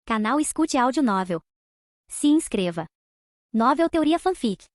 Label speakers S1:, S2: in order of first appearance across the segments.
S1: Canal Escute Áudio Novel. Se inscreva. Novel Teoria Fanfic.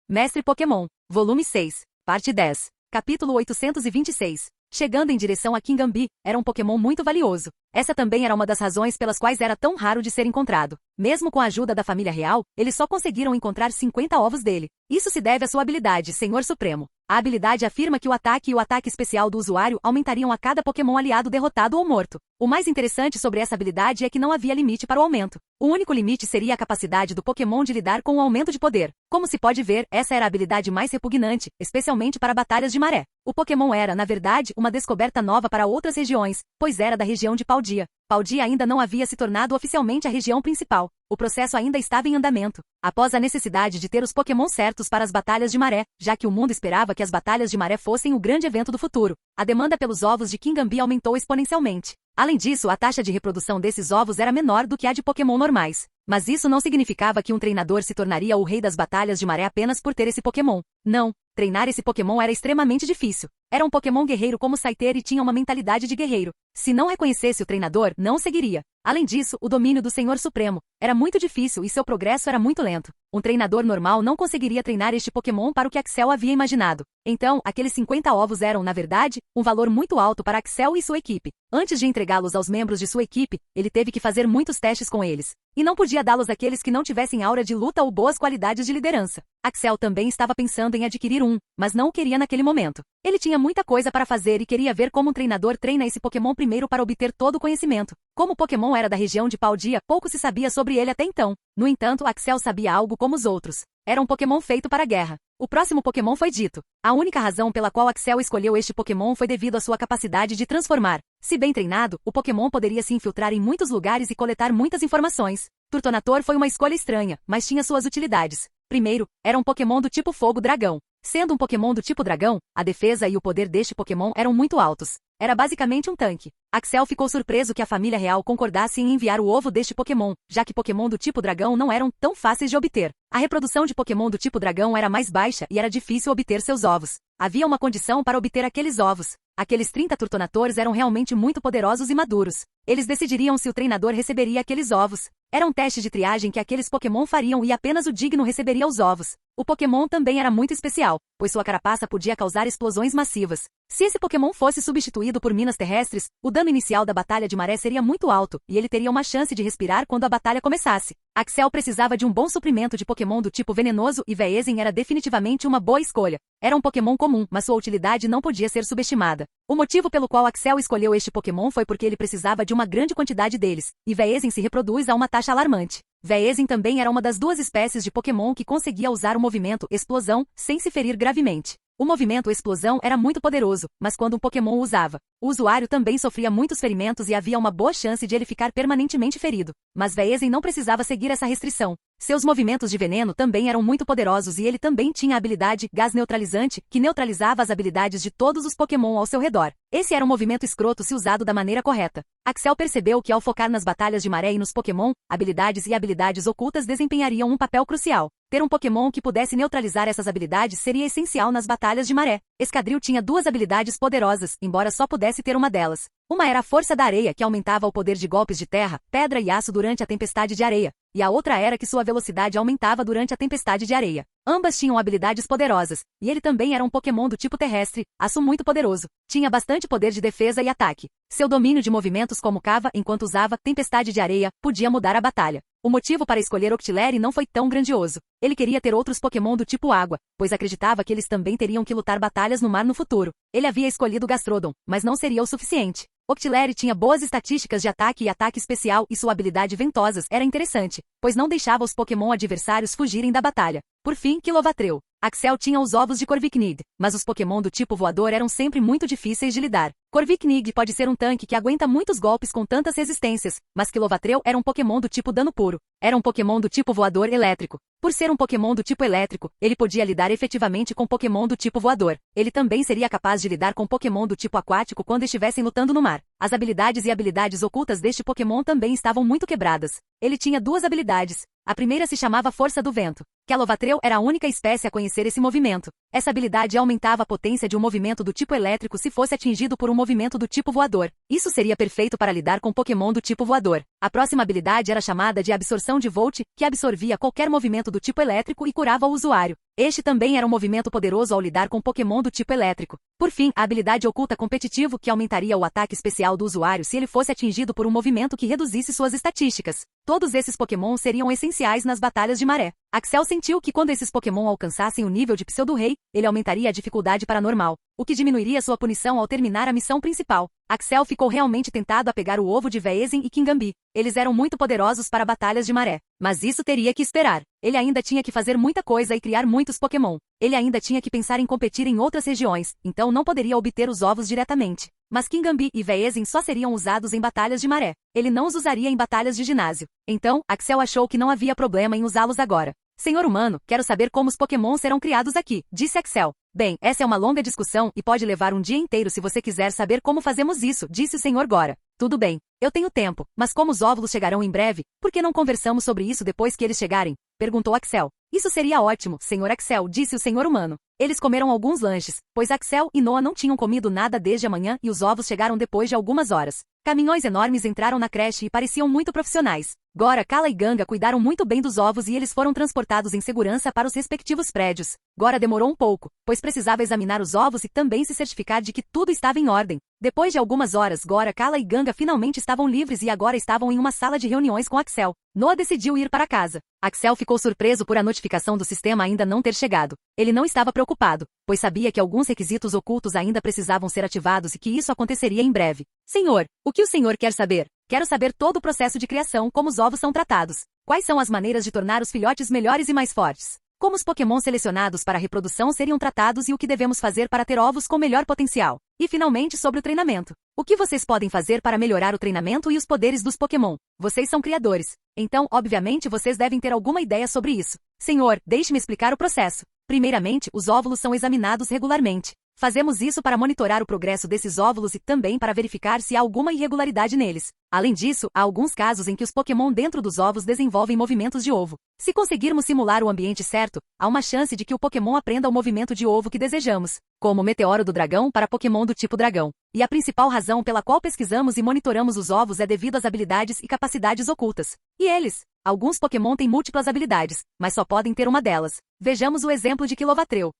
S2: Mestre Pokémon, Volume 6, Parte 10, Capítulo 826. Chegando em direção a Kingambi, era um Pokémon muito valioso. Essa também era uma das razões pelas quais era tão raro de ser encontrado. Mesmo com a ajuda da família real, eles só conseguiram encontrar 50 ovos dele. Isso se deve à sua habilidade, Senhor Supremo. A habilidade afirma que o ataque e o ataque especial do usuário aumentariam a cada Pokémon aliado derrotado ou morto. O mais interessante sobre essa habilidade é que não havia limite para o aumento. O único limite seria a capacidade do Pokémon de lidar com o aumento de poder. Como se pode ver, essa era a habilidade mais repugnante, especialmente para batalhas de maré. O Pokémon era, na verdade, uma descoberta nova para outras regiões, pois era da região de Paldea. Paldea ainda não havia se tornado oficialmente a região principal. O processo ainda estava em andamento. Após a necessidade de ter os Pokémon certos para as batalhas de maré, já que o mundo esperava que as batalhas de maré fossem o grande evento do futuro, a demanda pelos ovos de Kingambi aumentou exponencialmente. Além disso, a taxa de reprodução desses ovos era menor do que a de Pokémon normais. Mas isso não significava que um treinador se tornaria o rei das batalhas de maré apenas por ter esse Pokémon. Não, treinar esse Pokémon era extremamente difícil. Era um Pokémon guerreiro como Scyther e tinha uma mentalidade de guerreiro. Se não reconhecesse o treinador, não o seguiria. Além disso, o domínio do Senhor Supremo era muito difícil e seu progresso era muito lento. Um treinador normal não conseguiria treinar este Pokémon para o que Axel havia imaginado. Então, aqueles 50 ovos eram, na verdade, um valor muito alto para Axel e sua equipe. Antes de entregá-los aos membros de sua equipe, ele teve que fazer muitos testes com eles. E não podia dá-los àqueles que não tivessem aura de luta ou boas qualidades de liderança. Axel também estava pensando em adquirir um, mas não o queria naquele momento. Ele tinha muita coisa para fazer e queria ver como um treinador treina esse Pokémon primeiro para obter todo o conhecimento. Como o Pokémon era da região de Paldea, pouco se sabia sobre ele até então. No entanto, Axel sabia algo como os outros. Era um Pokémon feito para a guerra. O próximo Pokémon foi dito. A única razão pela qual Axel escolheu este Pokémon foi devido à sua capacidade de transformar. Se bem treinado, o Pokémon poderia se infiltrar em muitos lugares e coletar muitas informações. Turtonator foi uma escolha estranha, mas tinha suas utilidades. Primeiro, era um Pokémon do tipo Fogo Dragão. Sendo um Pokémon do tipo Dragão, a defesa e o poder deste Pokémon eram muito altos. Era basicamente um tanque. Axel ficou surpreso que a família real concordasse em enviar o ovo deste Pokémon, já que Pokémon do tipo Dragão não eram tão fáceis de obter. A reprodução de Pokémon do tipo Dragão era mais baixa e era difícil obter seus ovos. Havia uma condição para obter aqueles ovos. Aqueles 30 Turtonatores eram realmente muito poderosos e maduros. Eles decidiriam se o treinador receberia aqueles ovos. Era um teste de triagem que aqueles Pokémon fariam e apenas o digno receberia os ovos. O Pokémon também era muito especial, pois sua carapaça podia causar explosões massivas. Se esse Pokémon fosse substituído por minas terrestres, o dano inicial da batalha de maré seria muito alto, e ele teria uma chance de respirar quando a batalha começasse. Axel precisava de um bom suprimento de Pokémon do tipo venenoso e Veezin era definitivamente uma boa escolha. Era um Pokémon comum, mas sua utilidade não podia ser subestimada. O motivo pelo qual Axel escolheu este Pokémon foi porque ele precisava de uma grande quantidade deles, e Veezin se reproduz a uma taxa alarmante. Veezin também era uma das duas espécies de Pokémon que conseguia usar o movimento Explosão sem se ferir gravemente. O movimento Explosão era muito poderoso, mas quando um Pokémon o usava, o usuário também sofria muitos ferimentos e havia uma boa chance de ele ficar permanentemente ferido. Mas Veezin não precisava seguir essa restrição. Seus movimentos de veneno também eram muito poderosos e ele também tinha a habilidade Gás Neutralizante, que neutralizava as habilidades de todos os Pokémon ao seu redor. Esse era um movimento escroto se usado da maneira correta. Axel percebeu que ao focar nas batalhas de maré e nos Pokémon, habilidades e habilidades ocultas desempenhariam um papel crucial. Ter um Pokémon que pudesse neutralizar essas habilidades seria essencial nas batalhas de maré. Escadril tinha duas habilidades poderosas, embora só pudesse ter uma delas. Uma era a Força da Areia, que aumentava o poder de golpes de terra, pedra e aço durante a tempestade de areia, e a outra era que sua velocidade aumentava durante a tempestade de areia. Ambas tinham habilidades poderosas, e ele também era um Pokémon do tipo terrestre, aço muito poderoso. Tinha bastante poder de defesa e ataque. Seu domínio de movimentos como cava enquanto usava tempestade de areia podia mudar a batalha. O motivo para escolher Octillery não foi tão grandioso. Ele queria ter outros Pokémon do tipo água, pois acreditava que eles também teriam que lutar batalhas no mar no futuro. Ele havia escolhido Gastrodon, mas não seria o suficiente. Octillery tinha boas estatísticas de ataque e ataque especial e sua habilidade Ventosas era interessante, pois não deixava os Pokémon adversários fugirem da batalha. Por fim, Kilovattreu. Axel tinha os ovos de Corviknight, mas os Pokémon do tipo voador eram sempre muito difíceis de lidar. Corviknight pode ser um tanque que aguenta muitos golpes com tantas resistências, mas Kilovattreu era um Pokémon do tipo dano puro. Era um Pokémon do tipo voador elétrico. Por ser um Pokémon do tipo elétrico, ele podia lidar efetivamente com Pokémon do tipo voador. Ele também seria capaz de lidar com Pokémon do tipo aquático quando estivessem lutando no mar. As habilidades e habilidades ocultas deste Pokémon também estavam muito quebradas. Ele tinha duas habilidades. A primeira se chamava Força do Vento. Kilovattreu era a única espécie a conhecer esse movimento. Essa habilidade aumentava a potência de um movimento do tipo elétrico se fosse atingido por um movimento do tipo voador. Isso seria perfeito para lidar com Pokémon do tipo voador. A próxima habilidade era chamada de Absorção de Volt, que absorvia qualquer movimento do tipo elétrico e curava o usuário. Este também era um movimento poderoso ao lidar com Pokémon do tipo elétrico. Por fim, a habilidade Oculta Competitivo, que aumentaria o ataque especial do usuário se ele fosse atingido por um movimento que reduzisse suas estatísticas. Todos esses Pokémon seriam essenciais nas batalhas de maré. Axel sentiu que quando esses Pokémon alcançassem o nível de Pseudo-Rei, ele aumentaria a dificuldade para normal, o que diminuiria sua punição ao terminar a missão principal. Axel ficou realmente tentado a pegar o ovo de Veezin e Kingambi. Eles eram muito poderosos para batalhas de maré. Mas isso teria que esperar. Ele ainda tinha que fazer muita coisa e criar muitos Pokémon. Ele ainda tinha que pensar em competir em outras regiões, então não poderia obter os ovos diretamente. Mas Kingambi e Veezin só seriam usados em batalhas de maré. Ele não os usaria em batalhas de ginásio. Então, Axel achou que não havia problema em usá-los agora. Senhor humano, quero saber como os Pokémon serão criados aqui, disse Axel. Bem, essa é uma longa discussão e pode levar um dia inteiro se você quiser saber como fazemos isso, disse o Sr. Gora. Tudo bem, eu tenho tempo, mas como os óvulos chegarão em breve, por que não conversamos sobre isso depois que eles chegarem? Perguntou Axel. Isso seria ótimo, Sr. Axel, disse o Sr. Humano. Eles comeram alguns lanches, pois Axel e Noah não tinham comido nada desde a manhã e os ovos chegaram depois de algumas horas. Caminhões enormes entraram na creche e pareciam muito profissionais. Gora, Kala e Ganga cuidaram muito bem dos ovos e eles foram transportados em segurança para os respectivos prédios. Gora demorou um pouco, pois precisava examinar os ovos e também se certificar de que tudo estava em ordem. Depois de algumas horas, Gora, Kala e Ganga finalmente estavam livres e agora estavam em uma sala de reuniões com Axel. Noah decidiu ir para casa. Axel ficou surpreso por a notificação do sistema ainda não ter chegado. Ele não estava preocupado, pois sabia que alguns requisitos ocultos ainda precisavam ser ativados e que isso aconteceria em breve. Senhor, o que o senhor quer saber? Quero saber todo o processo de criação, como os ovos são tratados. Quais são as maneiras de tornar os filhotes melhores e mais fortes? Como os Pokémon selecionados para a reprodução seriam tratados e o que devemos fazer para ter ovos com melhor potencial? E finalmente sobre o treinamento. O que vocês podem fazer para melhorar o treinamento e os poderes dos Pokémon? Vocês são criadores. Então, obviamente, vocês devem ter alguma ideia sobre isso. Senhor, deixe-me explicar o processo. Primeiramente, os óvulos são examinados regularmente. Fazemos isso para monitorar o progresso desses óvulos e também para verificar se há alguma irregularidade neles. Além disso, há alguns casos em que os Pokémon dentro dos ovos desenvolvem movimentos de ovo. Se conseguirmos simular o ambiente certo, há uma chance de que o Pokémon aprenda o movimento de ovo que desejamos, como o Meteoro do Dragão para Pokémon do tipo Dragão. E a principal razão pela qual pesquisamos e monitoramos os ovos é devido às habilidades e capacidades ocultas. E eles? Alguns Pokémon têm múltiplas habilidades, mas só podem ter uma delas. Vejamos o exemplo de Kilovatreu.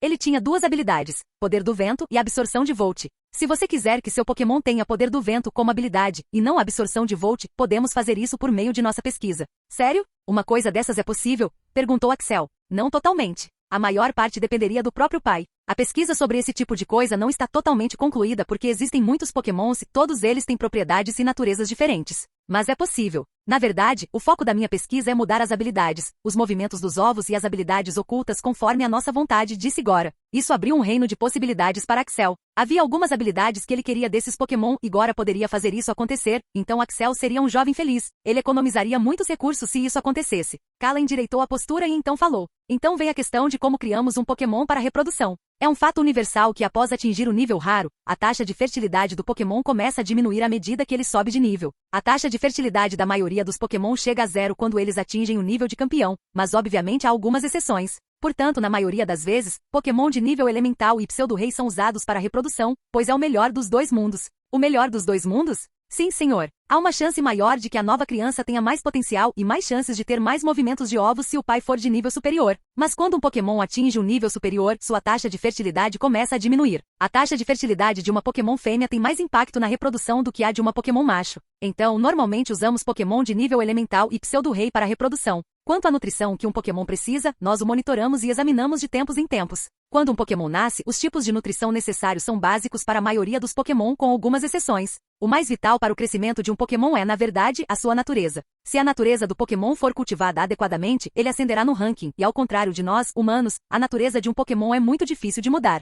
S2: Ele tinha duas habilidades, Poder do Vento e Absorção de Volt. Se você quiser que seu Pokémon tenha Poder do Vento como habilidade, e não Absorção de Volt, podemos fazer isso por meio de nossa pesquisa. Sério? Uma coisa dessas é possível? Perguntou Axel. Não totalmente. A maior parte dependeria do próprio pai. A pesquisa sobre esse tipo de coisa não está totalmente concluída porque existem muitos Pokémons e todos eles têm propriedades e naturezas diferentes. Mas é possível. Na verdade, o foco da minha pesquisa é mudar as habilidades, os movimentos dos ovos e as habilidades ocultas conforme a nossa vontade, disse Gora. Isso abriu um reino de possibilidades para Axel. Havia algumas habilidades que ele queria desses Pokémon e Gora poderia fazer isso acontecer, então Axel seria um jovem feliz. Ele economizaria muitos recursos se isso acontecesse. Kala endireitou a postura e então falou. Então vem a questão de como criamos um Pokémon para a reprodução. É um fato universal que após atingir o nível raro, a taxa de fertilidade do Pokémon começa a diminuir à medida que ele sobe de nível. A taxa de fertilidade da maioria dos Pokémon chega a zero quando eles atingem o nível de campeão, mas obviamente há algumas exceções. Portanto, na maioria das vezes, Pokémon de nível elemental e Pseudo-Rei são usados para a reprodução, pois é o melhor dos dois mundos. O melhor dos dois mundos? Sim, senhor. Há uma chance maior de que a nova criança tenha mais potencial e mais chances de ter mais movimentos de ovos se o pai for de nível superior. Mas quando um Pokémon atinge um nível superior, sua taxa de fertilidade começa a diminuir. A taxa de fertilidade de uma Pokémon fêmea tem mais impacto na reprodução do que a de uma Pokémon macho. Então, normalmente usamos Pokémon de nível elemental e Pseudo-Rei para a reprodução. Quanto à nutrição que um Pokémon precisa, nós o monitoramos e examinamos de tempos em tempos. Quando um Pokémon nasce, os tipos de nutrição necessários são básicos para a maioria dos Pokémon com algumas exceções. O mais vital para o crescimento de um Pokémon é, na verdade, a sua natureza. Se a natureza do Pokémon for cultivada adequadamente, ele ascenderá no ranking, e ao contrário de nós, humanos, a natureza de um Pokémon é muito difícil de mudar.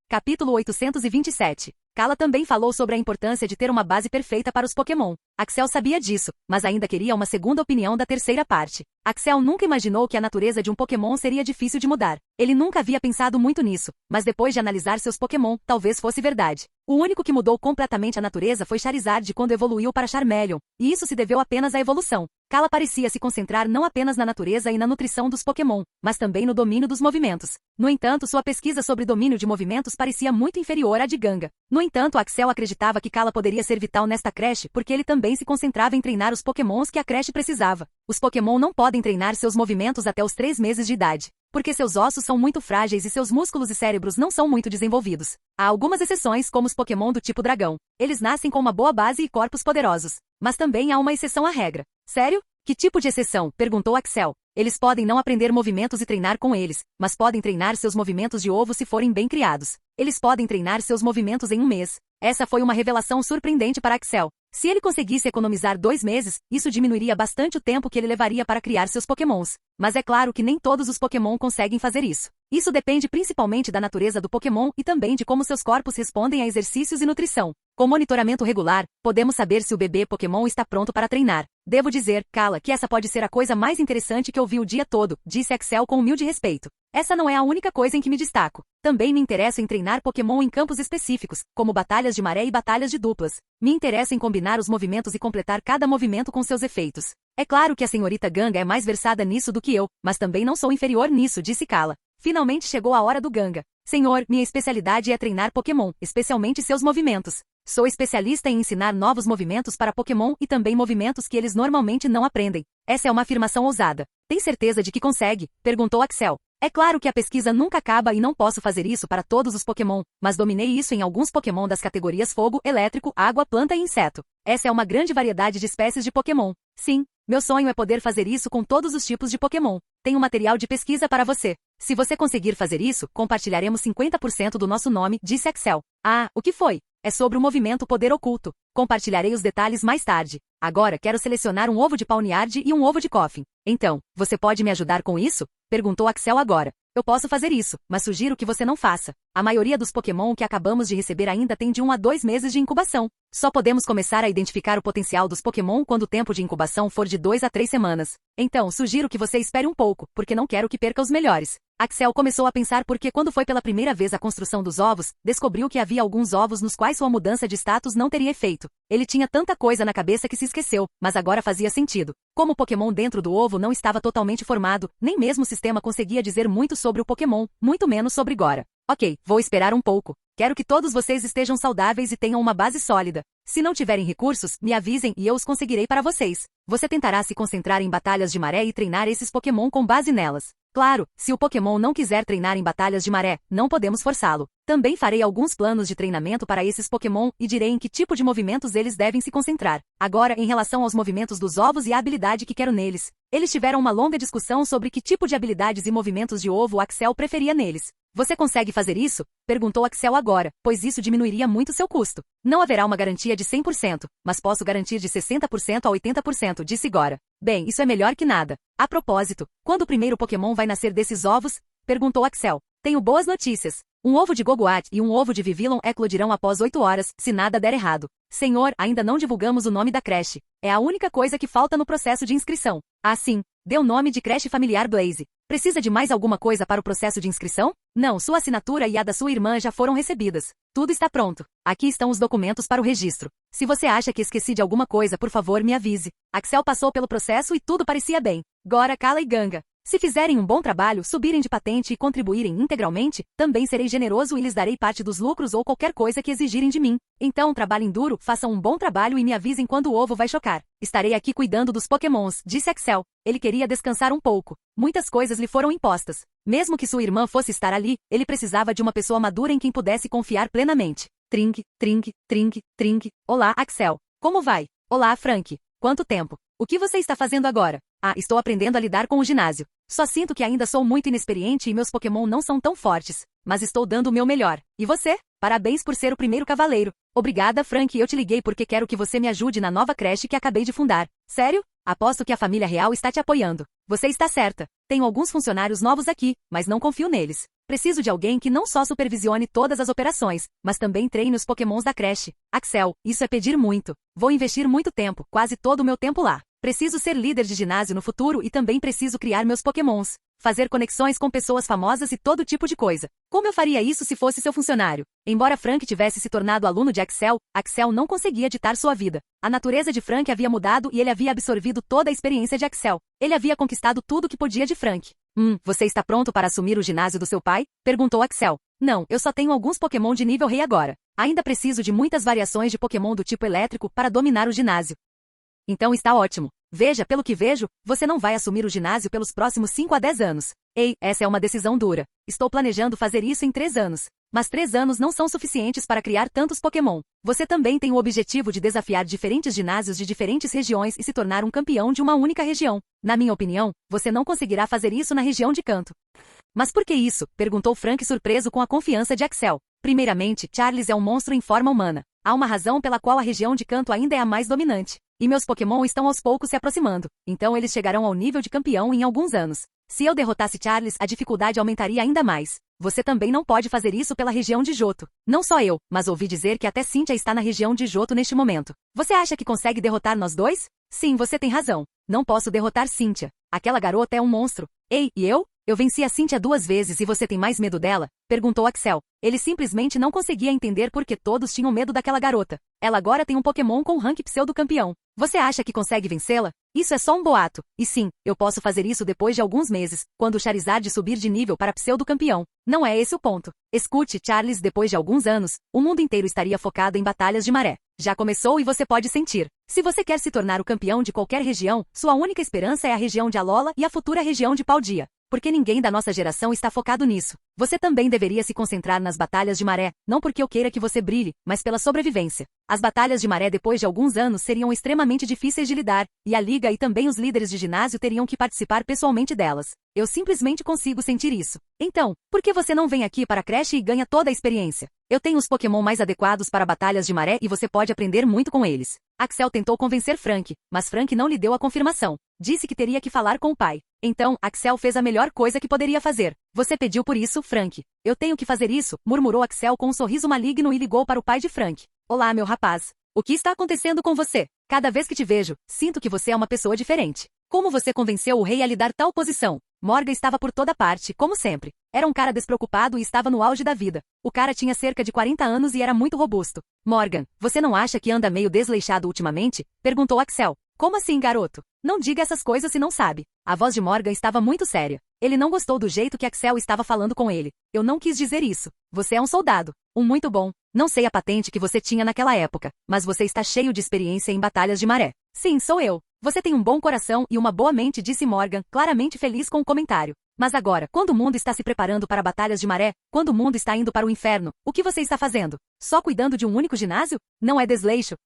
S2: Capítulo 827. Kala também falou sobre a importância de ter uma base perfeita para os Pokémon. Axel sabia disso, mas ainda queria uma segunda opinião da terceira parte. Axel nunca imaginou que a natureza de um Pokémon seria difícil de mudar. Ele nunca havia pensado muito nisso, mas depois de analisar seus Pokémon, talvez fosse verdade. O único que mudou completamente a natureza foi Charizard quando evoluiu para Charmeleon, e isso se deveu apenas à evolução. Kala parecia se concentrar não apenas na natureza e na nutrição dos Pokémon, mas também no domínio dos movimentos. No entanto, sua pesquisa sobre domínio de movimentos parecia muito inferior à de Ganga. No entanto, Axel acreditava que Kala poderia ser vital nesta creche porque ele também se concentrava em treinar os Pokémons que a creche precisava. Os Pokémon não podem treinar seus movimentos até os 3 meses de idade, porque seus ossos são muito frágeis e seus músculos e cérebros não são muito desenvolvidos. Há algumas exceções, como os Pokémon do tipo dragão. Eles nascem com uma boa base e corpos poderosos. Mas também há uma exceção à regra. Sério? Que tipo de exceção? Perguntou Axel. Eles podem não aprender movimentos e treinar com eles, mas podem treinar seus movimentos de ovo se forem bem criados. Eles podem treinar seus movimentos em 1 mês. Essa foi uma revelação surpreendente para Axel. Se ele conseguisse economizar 2 meses, isso diminuiria bastante o tempo que ele levaria para criar seus Pokémons. Mas é claro que nem todos os Pokémon conseguem fazer isso. Isso depende principalmente da natureza do Pokémon e também de como seus corpos respondem a exercícios e nutrição. Com monitoramento regular, podemos saber se o bebê Pokémon está pronto para treinar. Devo dizer, Kala, que essa pode ser a coisa mais interessante que eu vi o dia todo, disse Axel com humilde respeito. Essa não é a única coisa em que me destaco. Também me interesso em treinar Pokémon em campos específicos, como batalhas de maré e batalhas de duplas. Me interesso em combinar os movimentos e completar cada movimento com seus efeitos. É claro que a senhorita Ganga é mais versada nisso do que eu, mas também não sou inferior nisso, disse Kala. Finalmente chegou a hora do Ganga. Senhor, minha especialidade é treinar Pokémon, especialmente seus movimentos. Sou especialista em ensinar novos movimentos para Pokémon e também movimentos que eles normalmente não aprendem. Essa é uma afirmação ousada. Tem certeza de que consegue? Perguntou Axel. É claro que a pesquisa nunca acaba e não posso fazer isso para todos os Pokémon, mas dominei isso em alguns Pokémon das categorias Fogo, Elétrico, Água, Planta e Inseto. Essa é uma grande variedade de espécies de Pokémon. Sim, meu sonho é poder fazer isso com todos os tipos de Pokémon. Tenho material de pesquisa para você. Se você conseguir fazer isso, compartilharemos 50% do nosso nome, disse Axel. Ah, o que foi? É sobre o movimento Poder Oculto. Compartilharei os detalhes mais tarde. Agora quero selecionar um ovo de Pawniard e um ovo de Koffing. Então, você pode me ajudar com isso? Perguntou Axel agora. Eu posso fazer isso, mas sugiro que você não faça. A maioria dos Pokémon que acabamos de receber ainda tem de 1 a 2 meses de incubação. Só podemos começar a identificar o potencial dos Pokémon quando o tempo de incubação for de 2 a 3 semanas. Então, sugiro que você espere um pouco, porque não quero que perca os melhores. Axel começou a pensar porque quando foi pela primeira vez à construção dos ovos, descobriu que havia alguns ovos nos quais sua mudança de status não teria efeito. Ele tinha tanta coisa na cabeça que se esqueceu, mas agora fazia sentido. Como o Pokémon dentro do ovo não estava totalmente formado, nem mesmo o sistema conseguia dizer muito sobre o Pokémon, muito menos sobre Gora. Ok, vou esperar um pouco. Quero que todos vocês estejam saudáveis e tenham uma base sólida. Se não tiverem recursos, me avisem e eu os conseguirei para vocês. Você tentará se concentrar em batalhas de maré e treinar esses Pokémon com base nelas. Claro, se o Pokémon não quiser treinar em batalhas de maré, não podemos forçá-lo. Também farei alguns planos de treinamento para esses Pokémon e direi em que tipo de movimentos eles devem se concentrar. Agora, em relação aos movimentos dos ovos e a habilidade que quero neles. Eles tiveram uma longa discussão sobre que tipo de habilidades e movimentos de ovo Axel preferia neles. Você consegue fazer isso? Perguntou Axel agora, pois isso diminuiria muito seu custo. Não haverá uma garantia de 100%, mas posso garantir de 60% a 80%, disse Gora. Bem, isso é melhor que nada. A propósito, quando o primeiro Pokémon vai nascer desses ovos? Perguntou Axel. Tenho boas notícias. Um ovo de Gogoat e um ovo de Vivillon eclodirão após 8 horas, se nada der errado. Senhor, ainda não divulgamos o nome da creche. É a única coisa que falta no processo de inscrição. Ah, sim. Dê o nome de creche familiar Blaze. Precisa de mais alguma coisa para o processo de inscrição? Não, sua assinatura e a da sua irmã já foram recebidas. Tudo está pronto. Aqui estão os documentos para o registro. Se você acha que esqueci de alguma coisa, por favor, me avise. Axel passou pelo processo e tudo parecia bem. Gora, Kala e Ganga. Se fizerem um bom trabalho, subirem de patente e contribuírem integralmente, também serei generoso e lhes darei parte dos lucros ou qualquer coisa que exigirem de mim. Então, trabalhem duro, façam um bom trabalho e me avisem quando o ovo vai chocar. Estarei aqui cuidando dos Pokémons, disse Axel. Ele queria descansar um pouco. Muitas coisas lhe foram impostas. Mesmo que sua irmã fosse estar ali, ele precisava de uma pessoa madura em quem pudesse confiar plenamente. Trink, trink, trink, trink. Olá, Axel. Como vai? Olá, Frank. Quanto tempo? O que você está fazendo agora? Ah, estou aprendendo a lidar com o ginásio. Só sinto que ainda sou muito inexperiente e meus Pokémon não são tão fortes. Mas estou dando o meu melhor. E você? Parabéns por ser o primeiro cavaleiro. Obrigada, Frank. Eu te liguei porque quero que você me ajude na nova creche que acabei de fundar. Sério? Aposto que a família real está te apoiando. Você está certa. Tenho alguns funcionários novos aqui, mas não confio neles. Preciso de alguém que não só supervisione todas as operações, mas também treine os pokémons da creche. Axel, isso é pedir muito. Vou investir muito tempo, quase todo o meu tempo lá. Preciso ser líder de ginásio no futuro e também preciso criar meus pokémons. Fazer conexões com pessoas famosas e todo tipo de coisa. Como eu faria isso se fosse seu funcionário? Embora Frank tivesse se tornado aluno de Axel, Axel não conseguia ditar sua vida. A natureza de Frank havia mudado e ele havia absorvido toda a experiência de Axel. Ele havia conquistado tudo que podia de Frank. Você está pronto para assumir o ginásio do seu pai? Perguntou Axel. Não, eu só tenho alguns Pokémon de nível rei agora. Ainda preciso de muitas variações de Pokémon do tipo elétrico para dominar o ginásio. Então está ótimo. Veja, pelo que vejo, você não vai assumir o ginásio pelos próximos 5 a 10 anos. Ei, essa é uma decisão dura. Estou planejando fazer isso em 3 anos. Mas 3 anos não são suficientes para criar tantos Pokémon. Você também tem o objetivo de desafiar diferentes ginásios de diferentes regiões e se tornar um campeão de uma única região. Na minha opinião, você não conseguirá fazer isso na região de Kanto. Mas por que isso? Perguntou Frank surpreso com a confiança de Axel. Primeiramente, Charles é um monstro em forma humana. Há uma razão pela qual a região de Kanto ainda é a mais dominante. E meus Pokémon estão aos poucos se aproximando, então eles chegarão ao nível de campeão em alguns anos. Se eu derrotasse Charles, a dificuldade aumentaria ainda mais. Você também não pode fazer isso pela região de Johto. Não só eu, mas ouvi dizer que até Cynthia está na região de Johto neste momento. Você acha que consegue derrotar nós dois? Sim, você tem razão. Não posso derrotar Cynthia. Aquela garota é um monstro. Ei, e eu? Eu venci a Cynthia 2 vezes e você tem mais medo dela? Perguntou Axel. Ele simplesmente não conseguia entender por que todos tinham medo daquela garota. Ela agora tem um Pokémon com rank pseudo-campeão. Você acha que consegue vencê-la? Isso é só um boato. E sim, eu posso fazer isso depois de alguns meses, quando o Charizard subir de nível para pseudo-campeão. Não é esse o ponto. Escute, Charles, depois de alguns anos, o mundo inteiro estaria focado em batalhas de maré. Já começou e você pode sentir. Se você quer se tornar o campeão de qualquer região, sua única esperança é a região de Alola e a futura região de Paldea. Porque ninguém da nossa geração está focado nisso. Você também deveria se concentrar nas batalhas de maré, não porque eu queira que você brilhe, mas pela sobrevivência. As batalhas de maré depois de alguns anos seriam extremamente difíceis de lidar, e a liga e também os líderes de ginásio teriam que participar pessoalmente delas. Eu simplesmente consigo sentir isso. Então, por que você não vem aqui para a creche e ganha toda a experiência? Eu tenho os Pokémon mais adequados para batalhas de maré e você pode aprender muito com eles. Axel tentou convencer Frank, mas Frank não lhe deu a confirmação. Disse que teria que falar com o pai. Então, Axel fez a melhor coisa que poderia fazer. Você pediu por isso, Frank. Eu tenho que fazer isso, murmurou Axel com um sorriso maligno e ligou para o pai de Frank. Olá, meu rapaz. O que está acontecendo com você? Cada vez que te vejo, sinto que você é uma pessoa diferente. Como você convenceu o rei a lhe dar tal posição? Morgan estava por toda parte, como sempre. Era um cara despreocupado e estava no auge da vida. O cara tinha cerca de 40 anos e era muito robusto. Morgan, você não acha que anda meio desleixado ultimamente? Perguntou Axel. Como assim, garoto? Não diga essas coisas se não sabe. A voz de Morgan estava muito séria. Ele não gostou do jeito que Axel estava falando com ele. Eu não quis dizer isso. Você é um soldado. Um muito bom. Não sei a patente que você tinha naquela época, mas você está cheio de experiência em batalhas de maré. Sim, sou eu. Você tem um bom coração e uma boa mente, disse Morgan, claramente feliz com o comentário. Mas agora, quando o mundo está se preparando para batalhas de maré, quando o mundo está indo para o inferno, o que você está fazendo? Só cuidando de um único ginásio? Não é desleixo?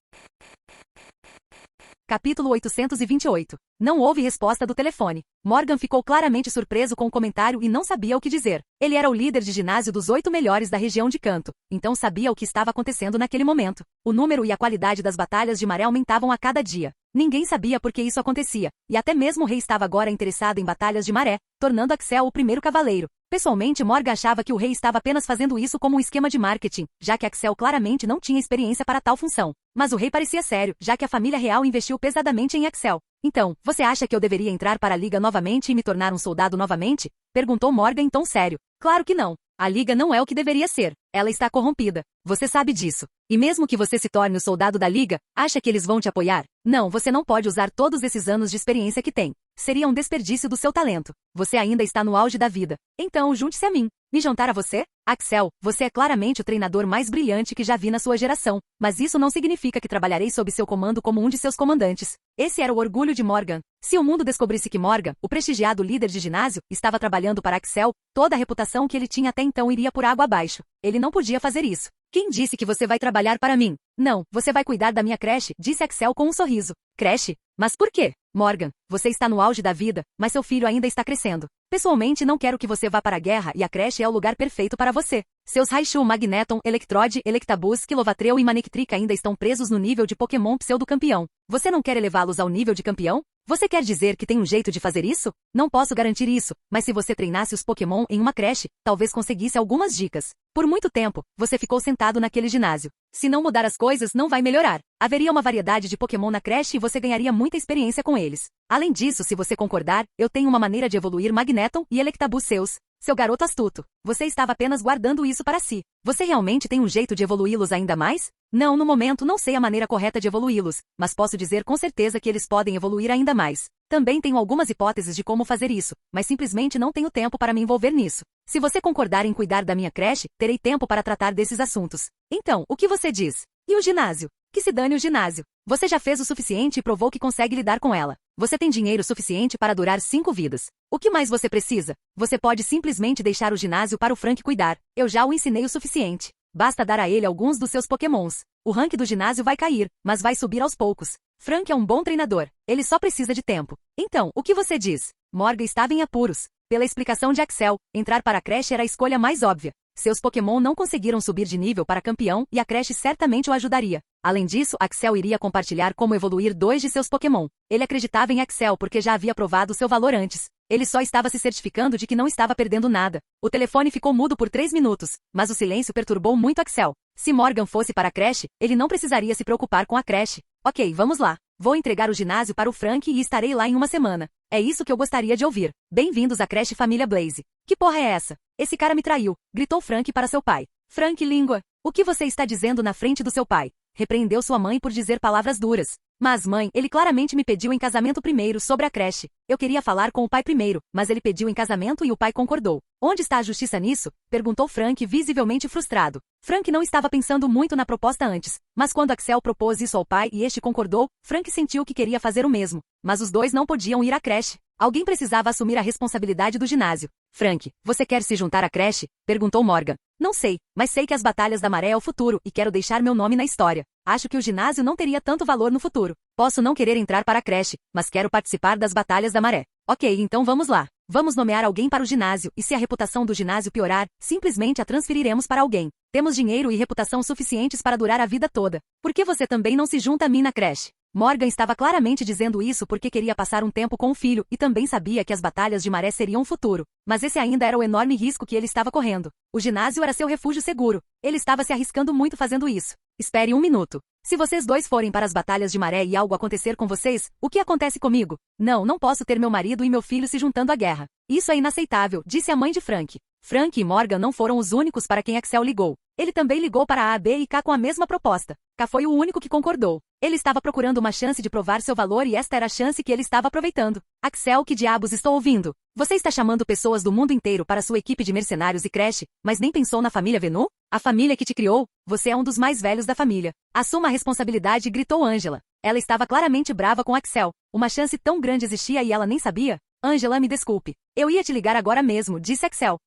S2: Capítulo 828. Não houve resposta do telefone. Morgan ficou claramente surpreso com o comentário e não sabia o que dizer. Ele era o líder de ginásio dos 8 melhores da região de Kanto, então sabia o que estava acontecendo naquele momento. O número e a qualidade das batalhas de maré aumentavam a cada dia. Ninguém sabia por que isso acontecia, e até mesmo o rei estava agora interessado em batalhas de maré, tornando Axel o primeiro cavaleiro. Pessoalmente, Morgan achava que o rei estava apenas fazendo isso como um esquema de marketing, já que Axel claramente não tinha experiência para tal função. Mas o rei parecia sério, já que a família real investiu pesadamente em Axel. Então, você acha que eu deveria entrar para a liga novamente e me tornar um soldado novamente? Perguntou Morgan em tom sério. Claro que não. A liga não é o que deveria ser. Ela está corrompida. Você sabe disso. E mesmo que você se torne o soldado da liga, acha que eles vão te apoiar? Não, você não pode usar todos esses anos de experiência que tem. Seria um desperdício do seu talento. Você ainda está no auge da vida. Então, junte-se a mim. Me juntar a você? Axel, você é claramente o treinador mais brilhante que já vi na sua geração, mas isso não significa que trabalharei sob seu comando como um de seus comandantes. Esse era o orgulho de Morgan. Se o mundo descobrisse que Morgan, o prestigiado líder de ginásio, estava trabalhando para Axel, toda a reputação que ele tinha até então iria por água abaixo. Ele não podia fazer isso. Quem disse que você vai trabalhar para mim? Não, você vai cuidar da minha creche, disse Axel com um sorriso. Creche? Mas por quê? Morgan, você está no auge da vida, mas seu filho ainda está crescendo. Pessoalmente não quero que você vá para a guerra e a creche é o lugar perfeito para você. Seus Raichu, Magneton, Electrode, Electabuzz, Kilovatreu e Manectric ainda estão presos no nível de Pokémon pseudo-campeão. Você não quer elevá-los ao nível de campeão? Você quer dizer que tem um jeito de fazer isso? Não posso garantir isso, mas se você treinasse os Pokémon em uma creche, talvez conseguisse algumas dicas. Por muito tempo, você ficou sentado naquele ginásio. Se não mudar as coisas, não vai melhorar. Haveria uma variedade de Pokémon na creche e você ganharia muita experiência com eles. Além disso, se você concordar, eu tenho uma maneira de evoluir Magneton e Electabuzz seus. Seu garoto astuto. Você estava apenas guardando isso para si. Você realmente tem um jeito de evoluí-los ainda mais? Não, no momento não sei a maneira correta de evoluí-los, mas posso dizer com certeza que eles podem evoluir ainda mais. Também tenho algumas hipóteses de como fazer isso, mas simplesmente não tenho tempo para me envolver nisso. Se você concordar em cuidar da minha creche, terei tempo para tratar desses assuntos. Então, o que você diz? E o ginásio? Que se dane o ginásio. Você já fez o suficiente e provou que consegue lidar com ela. Você tem dinheiro suficiente para durar 5 vidas. O que mais você precisa? Você pode simplesmente deixar o ginásio para o Frank cuidar. Eu já o ensinei o suficiente. Basta dar a ele alguns dos seus Pokémons. O rank do ginásio vai cair, mas vai subir aos poucos. Frank é um bom treinador. Ele só precisa de tempo. Então, o que você diz? Morgan estava em apuros. Pela explicação de Axel, entrar para a creche era a escolha mais óbvia. Seus Pokémon não conseguiram subir de nível para campeão e a creche certamente o ajudaria. Além disso, Axel iria compartilhar como evoluir 2 de seus Pokémon. Ele acreditava em Axel porque já havia provado seu valor antes. Ele só estava se certificando de que não estava perdendo nada. O telefone ficou mudo por 3 minutos, mas o silêncio perturbou muito Axel. Se Morgan fosse para a creche, ele não precisaria se preocupar com a creche. Ok, vamos lá. Vou entregar o ginásio para o Frank e estarei lá em uma semana. É isso que eu gostaria de ouvir. Bem-vindos à creche Família Blaze. Que porra é essa? Esse cara me traiu, gritou Frank para seu pai. Frank, língua. O que você está dizendo na frente do seu pai? Repreendeu sua mãe por dizer palavras duras. Mas mãe, ele claramente me pediu em casamento primeiro sobre a creche. Eu queria falar com o pai primeiro, mas ele pediu em casamento e o pai concordou. Onde está a justiça nisso? Perguntou Frank visivelmente frustrado. Frank não estava pensando muito na proposta antes, mas quando Axel propôs isso ao pai e este concordou, Frank sentiu que queria fazer o mesmo. Mas os dois não podiam ir à creche. Alguém precisava assumir a responsabilidade do ginásio. Frank, você quer se juntar à creche? Perguntou Morgan. Não sei, mas sei que as batalhas da maré é o futuro e quero deixar meu nome na história. Acho que o ginásio não teria tanto valor no futuro. Posso não querer entrar para a creche, mas quero participar das batalhas da maré. Ok, então vamos lá. Vamos nomear alguém para o ginásio e se a reputação do ginásio piorar, simplesmente a transferiremos para alguém. Temos dinheiro e reputação suficientes para durar a vida toda. Por que você também não se junta a mim na creche? Morgan estava claramente dizendo isso porque queria passar um tempo com o filho e também sabia que as batalhas de maré seriam um futuro. Mas esse ainda era o enorme risco que ele estava correndo. O ginásio era seu refúgio seguro. Ele estava se arriscando muito fazendo isso. Espere um minuto. Se vocês dois forem para as batalhas de maré e algo acontecer com vocês, o que acontece comigo? Não posso ter meu marido e meu filho se juntando à guerra. Isso é inaceitável, disse a mãe de Frank. Frank e Morgan não foram os únicos para quem Axel ligou. Ele também ligou para A, B e K com a mesma proposta. K foi o único que concordou. Ele estava procurando uma chance de provar seu valor e esta era a chance que ele estava aproveitando. Axel, que diabos estou ouvindo? Você está chamando pessoas do mundo inteiro para sua equipe de mercenários e creche, mas nem pensou na família Venu? A família que te criou? Você é um dos mais velhos da família. Assuma a responsabilidade, gritou Angela. Ela estava claramente brava com Axel. Uma chance tão grande existia e ela nem sabia? Angela, me desculpe. Eu ia te ligar agora mesmo, disse Axel.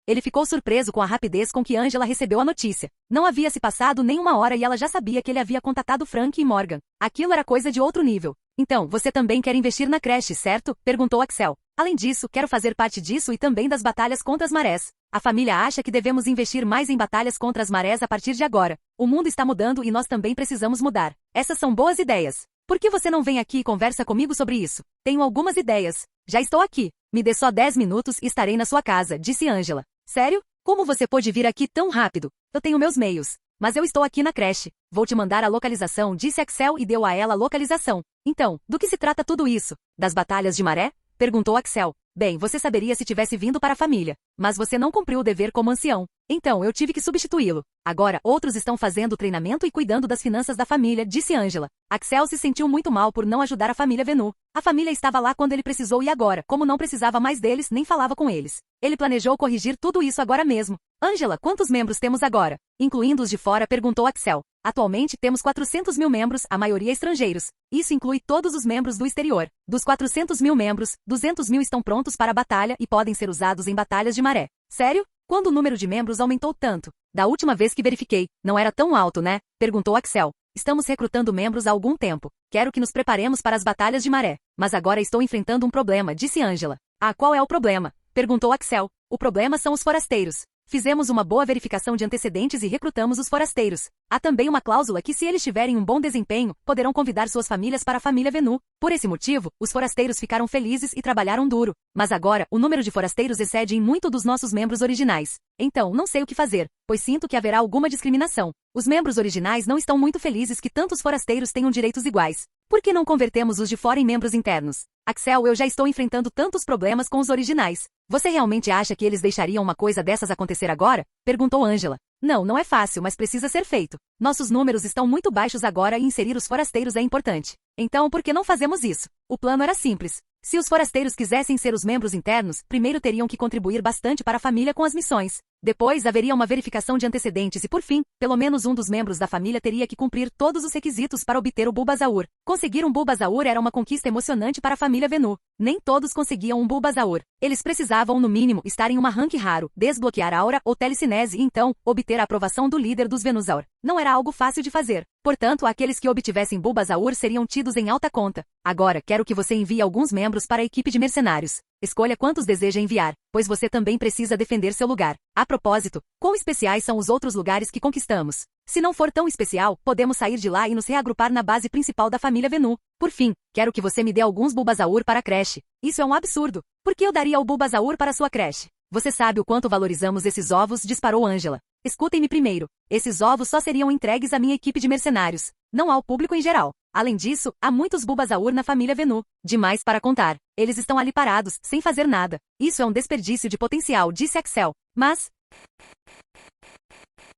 S2: Ele ficou surpreso com a rapidez com que Angela recebeu a notícia. Não havia se passado nem uma hora e ela já sabia que ele havia contatado Frank e Morgan. Aquilo era coisa de outro nível. Então, você também quer investir na creche, certo? Perguntou Axel. Além disso, quero fazer parte disso e também das batalhas contra as marés. A família acha que devemos investir mais em batalhas contra as marés a partir de agora. O mundo está mudando e nós também precisamos mudar. Essas são boas ideias. Por que você não vem aqui e conversa comigo sobre isso? Tenho algumas ideias. Já estou aqui. Me dê só 10 minutos e estarei na sua casa, disse Angela. Sério? Como você pôde vir aqui tão rápido? Eu tenho meus meios. Mas eu estou aqui na creche. Vou te mandar a localização, disse Axel e deu a ela a localização. Então, do que se trata tudo isso? Das batalhas de maré? Perguntou Axel. Bem, você saberia se tivesse vindo para a família. Mas você não cumpriu o dever como ancião. Então, eu tive que substituí-lo. Agora, outros estão fazendo o treinamento e cuidando das finanças da família, disse Angela. Axel se sentiu muito mal por não ajudar a família Venu. A família estava lá quando ele precisou e agora, como não precisava mais deles, nem falava com eles. Ele planejou corrigir tudo isso agora mesmo. Angela, quantos membros temos agora? Incluindo os de fora, perguntou Axel. Atualmente temos 400 mil membros, a maioria estrangeiros. Isso inclui todos os membros do exterior. Dos 400 mil membros, 200 mil estão prontos para a batalha e podem ser usados em batalhas de maré. Sério? Quando o número de membros aumentou tanto? Da última vez que verifiquei, não era tão alto, né? Perguntou Axel. Estamos recrutando membros há algum tempo. Quero que nos preparemos para as batalhas de maré. Mas agora estou enfrentando um problema, disse Angela. Ah, qual é o problema? Perguntou Axel. O problema são os forasteiros. Fizemos uma boa verificação de antecedentes e recrutamos os forasteiros. Há também uma cláusula que, se eles tiverem um bom desempenho, poderão convidar suas famílias para a família Venu. Por esse motivo, os forasteiros ficaram felizes e trabalharam duro. Mas agora, o número de forasteiros excede em muito dos nossos membros originais. Então, não sei o que fazer, pois sinto que haverá alguma discriminação. Os membros originais não estão muito felizes que tantos forasteiros tenham direitos iguais. Por que não convertemos os de fora em membros internos? Axel, eu já estou enfrentando tantos problemas com os originais. Você realmente acha que eles deixariam uma coisa dessas acontecer agora? Perguntou Angela. Não, não é fácil, mas precisa ser feito. Nossos números estão muito baixos agora e inserir os forasteiros é importante. Então, por que não fazemos isso? O plano era simples. Se os forasteiros quisessem ser os membros internos, primeiro teriam que contribuir bastante para a família com as missões. Depois haveria uma verificação de antecedentes e, por fim, pelo menos um dos membros da família teria que cumprir todos os requisitos para obter o Bulbasaur. Conseguir um Bulbasaur era uma conquista emocionante para a família Venu. Nem todos conseguiam um Bulbasaur. Eles precisavam, no mínimo, estar em uma rank raro, desbloquear aura ou telecinese e, então, obter a aprovação do líder dos Venusaur. Não era algo fácil de fazer. Portanto, aqueles que obtivessem Bulbasaur seriam tidos em alta conta. Agora, quero que você envie alguns membros para a equipe de mercenários. Escolha quantos deseja enviar, pois você também precisa defender seu lugar. A propósito, quão especiais são os outros lugares que conquistamos? Se não for tão especial, podemos sair de lá e nos reagrupar na base principal da família Venu. Por fim, quero que você me dê alguns Bulbasaur para a creche. Isso é um absurdo. Por que eu daria o Bulbasaur para sua creche? Você sabe o quanto valorizamos esses ovos, disparou Angela. Escutem-me primeiro. Esses ovos só seriam entregues à minha equipe de mercenários, não ao público em geral. Além disso, há muitos Bulbasaur na família Venu. Demais para contar. Eles estão ali parados, sem fazer nada. Isso é um desperdício de potencial, disse Axel. Mas...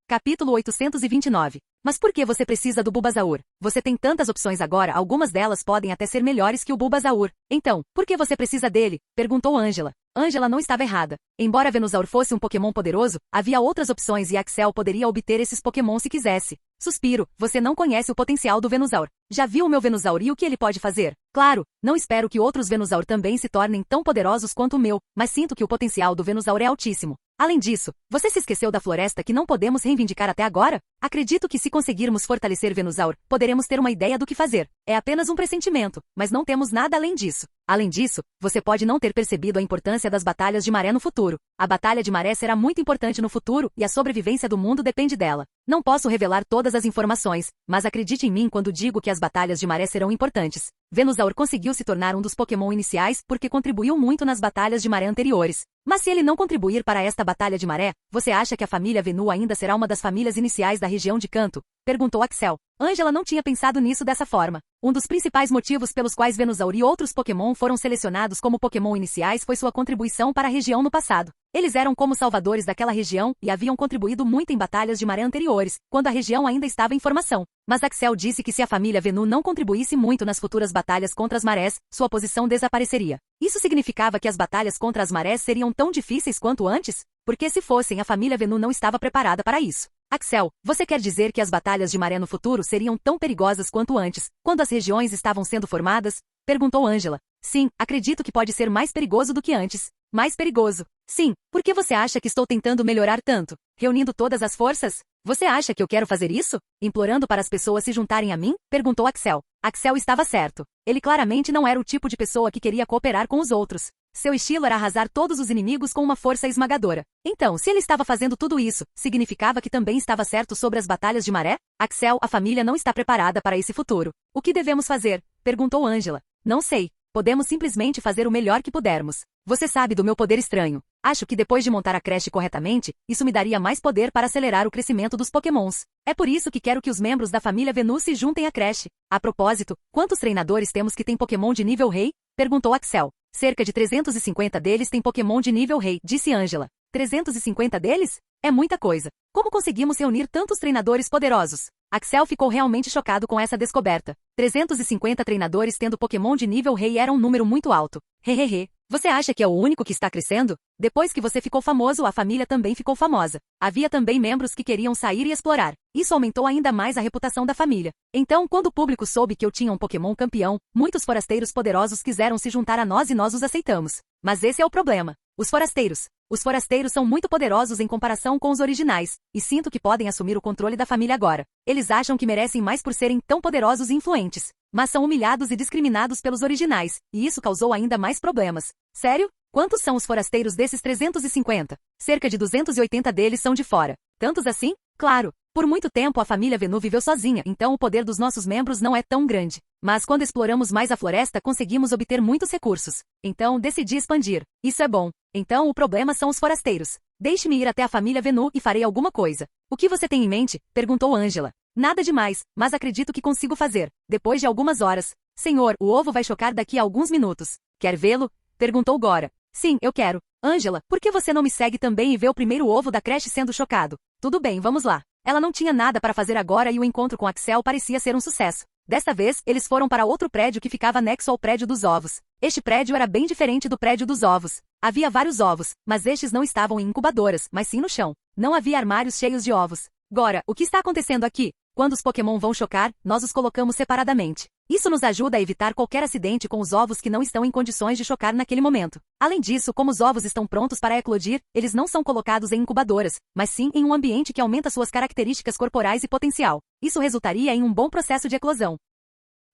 S2: Capítulo 829. Mas por que você precisa do Bulbasaur? Você tem tantas opções agora, algumas delas podem até ser melhores que o Bulbasaur. Então, por que você precisa dele? Perguntou Angela. Angela não estava errada. Embora Venusaur fosse um Pokémon poderoso, havia outras opções e Axel poderia obter esses Pokémon se quisesse. Suspiro, você não conhece o potencial do Venusaur. Já viu o meu Venusaur e o que ele pode fazer? Claro, não espero que outros Venusaur também se tornem tão poderosos quanto o meu, mas sinto que o potencial do Venusaur é altíssimo. Além disso, você se esqueceu da floresta que não podemos reivindicar até agora? Acredito que se conseguirmos fortalecer Venusaur, poderemos ter uma ideia do que fazer. É apenas um pressentimento, mas não temos nada além disso. Além disso, você pode não ter percebido a importância das batalhas de maré no futuro. A batalha de maré será muito importante no futuro e a sobrevivência do mundo depende dela. Não posso revelar todas as informações, mas acredite em mim quando digo que as batalhas de maré serão importantes. Venusaur conseguiu se tornar um dos Pokémon iniciais porque contribuiu muito nas batalhas de maré anteriores. Mas se ele não contribuir para esta batalha de maré, você acha que a família Venu ainda será uma das famílias iniciais da região de Kanto? Perguntou Axel. Angela não tinha pensado nisso dessa forma. Um dos principais motivos pelos quais Venusaur e outros Pokémon foram selecionados como Pokémon iniciais foi sua contribuição para a região no passado. Eles eram como salvadores daquela região e haviam contribuído muito em batalhas de maré anteriores, quando a região ainda estava em formação. Mas Axel disse que se a família Venu não contribuísse muito nas futuras batalhas contra as marés, sua posição desapareceria. Isso significava que as batalhas contra as marés seriam tão difíceis quanto antes? Porque se fossem, a família Venu não estava preparada para isso. Axel, você quer dizer que as batalhas de maré no futuro seriam tão perigosas quanto antes, quando as regiões estavam sendo formadas? Perguntou Angela. Sim, acredito que pode ser mais perigoso do que antes. Mais perigoso? Sim. Por que você acha que estou tentando melhorar tanto? Reunindo todas as forças? Você acha que eu quero fazer isso? Implorando para as pessoas se juntarem a mim? Perguntou Axel. Axel estava certo. Ele claramente não era o tipo de pessoa que queria cooperar com os outros. Seu estilo era arrasar todos os inimigos com uma força esmagadora. Então, se ele estava fazendo tudo isso, significava que também estava certo sobre as batalhas de maré? Axel, a família não está preparada para esse futuro. O que devemos fazer? Perguntou Angela. Não sei. Podemos simplesmente fazer o melhor que pudermos. Você sabe do meu poder estranho. Acho que depois de montar a creche corretamente, isso me daria mais poder para acelerar o crescimento dos Pokémons. É por isso que quero que os membros da família Venu se juntem à creche. A propósito, quantos treinadores temos que têm Pokémon de nível rei? Perguntou Axel. Cerca de 350 deles têm Pokémon de nível rei, disse Angela. 350 deles? É muita coisa. Como conseguimos reunir tantos treinadores poderosos? Axel ficou realmente chocado com essa descoberta. 350 treinadores tendo Pokémon de nível rei era um número muito alto. Hehehe. Você acha que é o único que está crescendo? Depois que você ficou famoso, a família também ficou famosa. Havia também membros que queriam sair e explorar. Isso aumentou ainda mais a reputação da família. Então, quando o público soube que eu tinha um Pokémon campeão, muitos forasteiros poderosos quiseram se juntar a nós e nós os aceitamos. Mas esse é o problema. Os forasteiros. Os forasteiros são muito poderosos em comparação com os originais, e sinto que podem assumir o controle da família agora. Eles acham que merecem mais por serem tão poderosos e influentes. Mas são humilhados e discriminados pelos originais, e isso causou ainda mais problemas. Sério? Quantos são os forasteiros desses 350? Cerca de 280 deles são de fora. Tantos assim? Claro. Por muito tempo a família Venu viveu sozinha, então o poder dos nossos membros não é tão grande. Mas quando exploramos mais a floresta conseguimos obter muitos recursos. Então decidi expandir. Isso é bom. Então o problema são os forasteiros. Deixe-me ir até a família Venu e farei alguma coisa. O que você tem em mente? Perguntou Angela. Nada demais, mas acredito que consigo fazer. Depois de algumas horas. Senhor, o ovo vai chocar daqui a alguns minutos. Quer vê-lo? Perguntou Gora. Sim, eu quero. Angela, por que você não me segue também e vê o primeiro ovo da creche sendo chocado? Tudo bem, vamos lá. Ela não tinha nada para fazer agora e o encontro com Axel parecia ser um sucesso. Desta vez, eles foram para outro prédio que ficava anexo ao prédio dos ovos. Este prédio era bem diferente do prédio dos ovos. Havia vários ovos, mas estes não estavam em incubadoras, mas sim no chão. Não havia armários cheios de ovos. Gora, o que está acontecendo aqui? Quando os Pokémon vão chocar, nós os colocamos separadamente. Isso nos ajuda a evitar qualquer acidente com os ovos que não estão em condições de chocar naquele momento. Além disso, como os ovos estão prontos para eclodir, eles não são colocados em incubadoras, mas sim em um ambiente que aumenta suas características corporais e potencial. Isso resultaria em um bom processo de eclosão.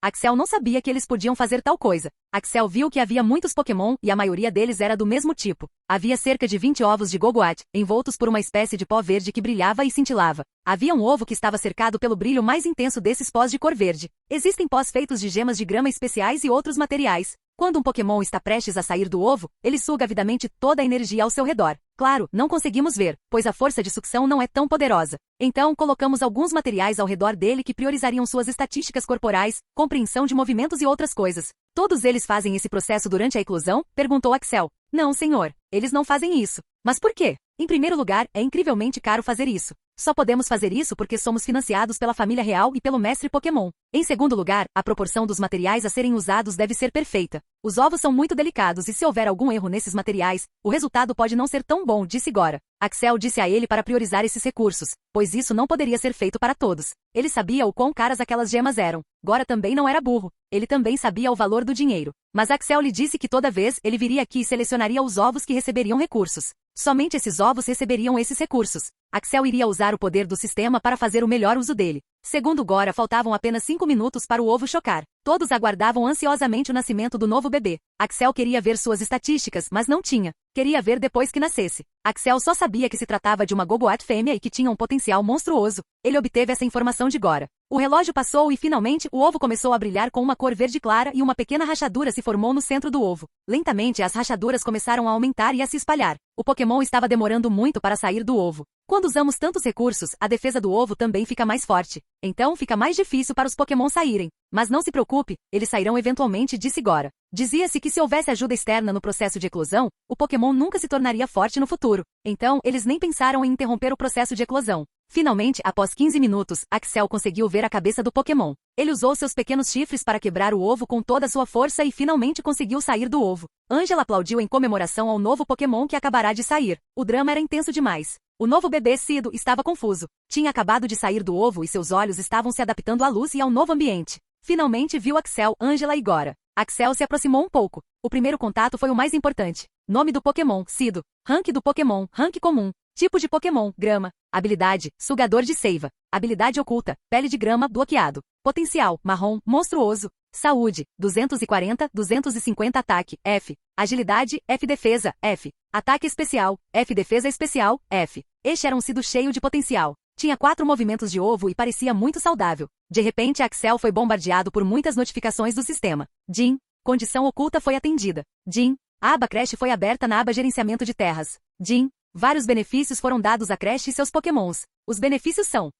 S2: Axel não sabia que eles podiam fazer tal coisa. Axel viu que havia muitos Pokémon e a maioria deles era do mesmo tipo. Havia cerca de 20 ovos de Gogoat, envoltos por uma espécie de pó verde que brilhava e cintilava. Havia um ovo que estava cercado pelo brilho mais intenso desses pós de cor verde. Existem pós feitos de gemas de grama especiais e outros materiais. Quando um Pokémon está prestes a sair do ovo, ele suga avidamente toda a energia ao seu redor. Claro, não conseguimos ver, pois a força de sucção não é tão poderosa. Então, colocamos alguns materiais ao redor dele que priorizariam suas estatísticas corporais, compreensão de movimentos e outras coisas. Todos eles fazem esse processo durante a eclosão? Perguntou Axel. Não, senhor. Eles não fazem isso. Mas por quê? Em primeiro lugar, é incrivelmente caro fazer isso. Só podemos fazer isso porque somos financiados pela família real e pelo mestre Pokémon. Em segundo lugar, a proporção dos materiais a serem usados deve ser perfeita. Os ovos são muito delicados e se houver algum erro nesses materiais, o resultado pode não ser tão bom, disse Gora. Axel disse a ele para priorizar esses recursos, pois isso não poderia ser feito para todos. Ele sabia o quão caras aquelas gemas eram. Gora também não era burro. Ele também sabia o valor do dinheiro. Mas Axel lhe disse que toda vez ele viria aqui e selecionaria os ovos que receberiam recursos. Somente esses ovos receberiam esses recursos. Axel iria usar o poder do sistema para fazer o melhor uso dele. Segundo Gora, faltavam apenas 5 minutos para o ovo chocar. Todos aguardavam ansiosamente o nascimento do novo bebê. Axel queria ver suas estatísticas, mas não tinha. Queria ver depois que nascesse. Axel só sabia que se tratava de uma Gogoat fêmea e que tinha um potencial monstruoso. Ele obteve essa informação de Gora. O relógio passou e finalmente o ovo começou a brilhar com uma cor verde clara e uma pequena rachadura se formou no centro do ovo. Lentamente as rachaduras começaram a aumentar e a se espalhar. O Pokémon estava demorando muito para sair do ovo. Quando usamos tantos recursos, a defesa do ovo também fica mais forte. Então fica mais difícil para os Pokémon saírem. Mas não se preocupe, eles sairão eventualmente, disse Gora. Dizia-se que se houvesse ajuda externa no processo de eclosão, o Pokémon nunca se tornaria forte no futuro. Então, eles nem pensaram em interromper o processo de eclosão. Finalmente, após 15 minutos, Axel conseguiu ver a cabeça do Pokémon. Ele usou seus pequenos chifres para quebrar o ovo com toda a sua força e finalmente conseguiu sair do ovo. Angela aplaudiu em comemoração ao novo Pokémon que acabará de sair. O drama era intenso demais. O novo bebê Cido estava confuso. Tinha acabado de sair do ovo e seus olhos estavam se adaptando à luz e ao novo ambiente. Finalmente viu Axel, Angela e Gora. Axel se aproximou um pouco. O primeiro contato foi o mais importante. Nome do Pokémon, Cido. Rank do Pokémon, rank comum. Tipo de Pokémon, grama. Habilidade, sugador de seiva. Habilidade oculta, pele de grama, bloqueado. Potencial, marrom, monstruoso. Saúde, 240, 250 ataque, F. Agilidade, F defesa, F. Ataque especial, F defesa especial, F. Este era um Cido cheio de potencial. Tinha 4 movimentos de ovo e parecia muito saudável. De repente, Axel foi bombardeado por muitas notificações do sistema. Jim, condição oculta foi atendida. Jim, a aba creche foi aberta na aba gerenciamento de terras. Jim, vários benefícios foram dados à creche e seus Pokémons. Os benefícios são: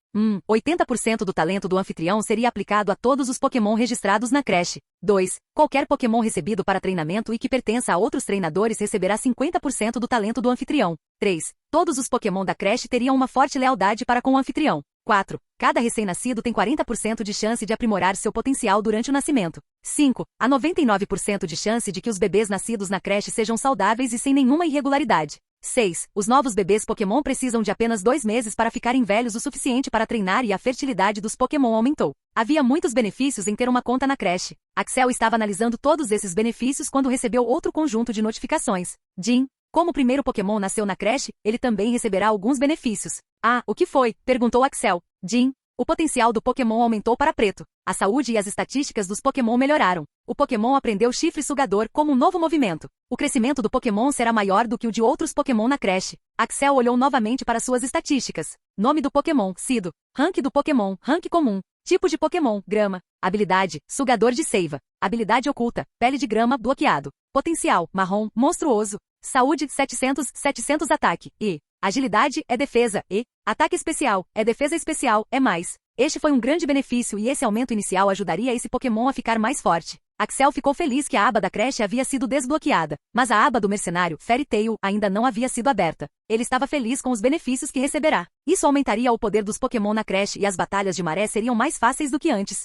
S2: 80% do talento do anfitrião seria aplicado a todos os Pokémon registrados na creche. 2. Qualquer Pokémon recebido para treinamento e que pertença a outros treinadores receberá 50% do talento do anfitrião. 3. Todos os Pokémon da creche teriam uma forte lealdade para com o anfitrião. 4. Cada recém-nascido tem 40% de chance de aprimorar seu potencial durante o nascimento. 5. Há 99% de chance de que os bebês nascidos na creche sejam saudáveis e sem nenhuma irregularidade. 6. Os novos bebês Pokémon precisam de apenas 2 meses para ficarem velhos o suficiente para treinar e a fertilidade dos Pokémon aumentou. Havia muitos benefícios em ter uma conta na creche. Axel estava analisando todos esses benefícios quando recebeu outro conjunto de notificações. Jim, como o primeiro Pokémon nasceu na creche, ele também receberá alguns benefícios. Ah, o que foi? Perguntou Axel. Jim, O potencial do Pokémon aumentou para preto. A saúde e as estatísticas dos Pokémon melhoraram. O Pokémon aprendeu chifre sugador como um novo movimento. O crescimento do Pokémon será maior do que o de outros Pokémon na creche. Axel olhou novamente para suas estatísticas. Nome do Pokémon, Cido. Rank do Pokémon, rank comum. Tipo de Pokémon, grama. Habilidade, sugador de seiva. Habilidade oculta, pele de grama, bloqueado. Potencial, marrom, monstruoso. Saúde, 700 ataque. E agilidade é defesa. E ataque especial é defesa especial, é mais. Este foi um grande benefício e esse aumento inicial ajudaria esse Pokémon a ficar mais forte. Axel ficou feliz que a aba da creche havia sido desbloqueada, mas a aba do mercenário, Fairy Tail, ainda não havia sido aberta. Ele estava feliz com os benefícios que receberá. Isso aumentaria o poder dos Pokémon na creche e as batalhas de maré seriam mais fáceis do que antes.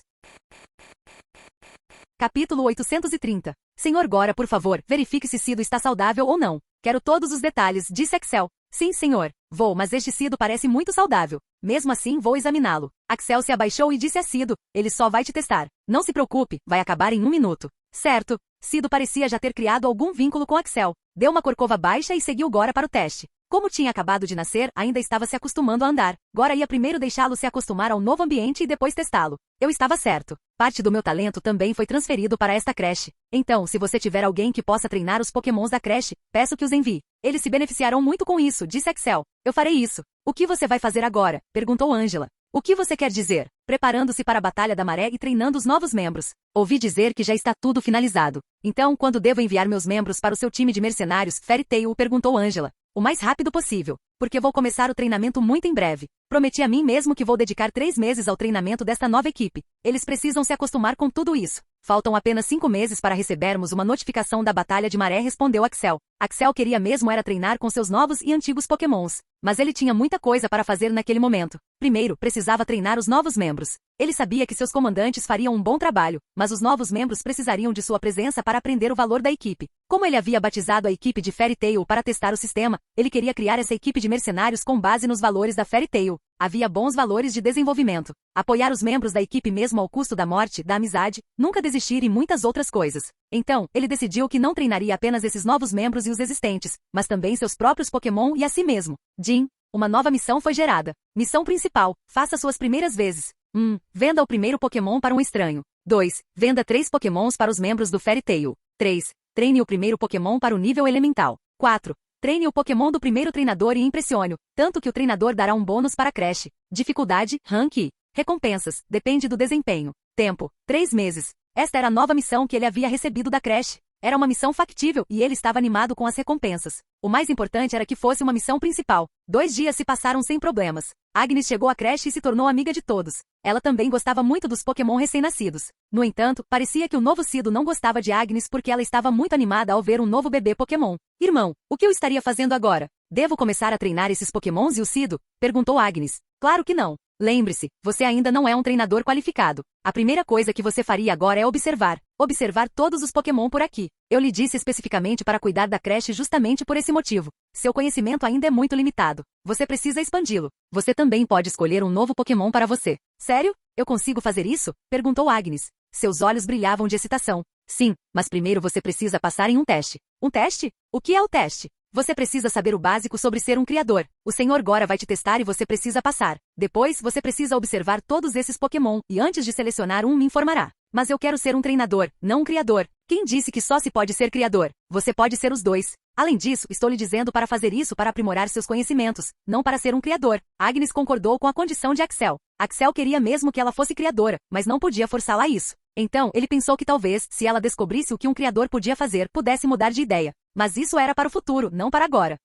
S2: Capítulo 830. Senhor Gora, por favor, verifique se Cido está saudável ou não. Quero todos os detalhes, disse Axel. Sim, senhor. Vou, mas este Cido parece muito saudável. Mesmo assim, vou examiná-lo. Axel se abaixou e disse a Cido, ele só vai te testar. Não se preocupe, vai acabar em 1 minuto. Certo. Cido parecia já ter criado algum vínculo com Axel. Deu uma corcova baixa e seguiu Gora para o teste. Como tinha acabado de nascer, ainda estava se acostumando a andar. Gora ia primeiro deixá-lo se acostumar ao novo ambiente e depois testá-lo. Eu estava certo. Parte do meu talento também foi transferido para esta creche. Então, se você tiver alguém que possa treinar os Pokémons da creche, peço que os envie. Eles se beneficiarão muito com isso, disse Axel. Eu farei isso. O que você vai fazer agora? Perguntou Angela. O que você quer dizer? Preparando-se para a Batalha da Maré e treinando os novos membros. Ouvi dizer que já está tudo finalizado. Então, quando devo enviar meus membros para o seu time de mercenários, Fairy Tail? Perguntou Angela. O mais rápido possível, porque vou começar o treinamento muito em breve. Prometi a mim mesmo que vou dedicar 3 meses ao treinamento desta nova equipe. Eles precisam se acostumar com tudo isso. Faltam apenas 5 meses para recebermos uma notificação da Batalha de Maré, respondeu Axel. Axel queria mesmo era treinar com seus novos e antigos Pokémons. Mas ele tinha muita coisa para fazer naquele momento. Primeiro, precisava treinar os novos membros. Ele sabia que seus comandantes fariam um bom trabalho, mas os novos membros precisariam de sua presença para aprender o valor da equipe. Como ele havia batizado a equipe de Fairy Tail para testar o sistema, ele queria criar essa equipe de mercenários com base nos valores da Fairy Tail. Havia bons valores de desenvolvimento. Apoiar os membros da equipe mesmo ao custo da morte, da amizade, nunca desistir e muitas outras coisas. Então, ele decidiu que não treinaria apenas esses novos membros e os existentes, mas também seus próprios Pokémon e a si mesmo. Jim, uma nova missão foi gerada. Missão principal, faça suas primeiras vezes. 1. Venda o primeiro Pokémon para um estranho. 2. Venda 3 Pokémons para os membros do Fairy Tail. 3. Treine o primeiro Pokémon para o nível elemental. 4. Treine o Pokémon do primeiro treinador e impressione-o, tanto que o treinador dará um bônus para a creche. Dificuldade, rank e recompensas, depende do desempenho. Tempo, 3 meses. Esta era a nova missão que ele havia recebido da creche. Era uma missão factível e ele estava animado com as recompensas. O mais importante era que fosse uma missão principal. 2 dias se passaram sem problemas. Agnes chegou à creche e se tornou amiga de todos. Ela também gostava muito dos Pokémon recém-nascidos. No entanto, parecia que o novo Cido não gostava de Agnes porque ela estava muito animada ao ver um novo bebê Pokémon. Irmão, o que eu estaria fazendo agora? Devo começar a treinar esses Pokémons e o Cido? Perguntou Agnes. Claro que não. Lembre-se, você ainda não é um treinador qualificado. A primeira coisa que você faria agora é observar. Observar todos os Pokémon por aqui. Eu lhe disse especificamente para cuidar da creche justamente por esse motivo. Seu conhecimento ainda é muito limitado. Você precisa expandi-lo. Você também pode escolher um novo Pokémon para você. Sério? Eu consigo fazer isso? Perguntou Agnes. Seus olhos brilhavam de excitação. Sim, mas primeiro você precisa passar em um teste. Um teste? O que é o teste? Você precisa saber o básico sobre ser um criador. O Senhor Gora vai te testar e você precisa passar. Depois, você precisa observar todos esses Pokémon e antes de selecionar um me informará. Mas eu quero ser um treinador, não um criador. Quem disse que só se pode ser criador? Você pode ser os dois. Além disso, estou lhe dizendo para fazer isso para aprimorar seus conhecimentos, não para ser um criador. Agnes concordou com a condição de Axel. Axel queria mesmo que ela fosse criadora, mas não podia forçá-la a isso. Então, ele pensou que talvez, se ela descobrisse o que um criador podia fazer, pudesse mudar de ideia. Mas isso era para o futuro, não para agora.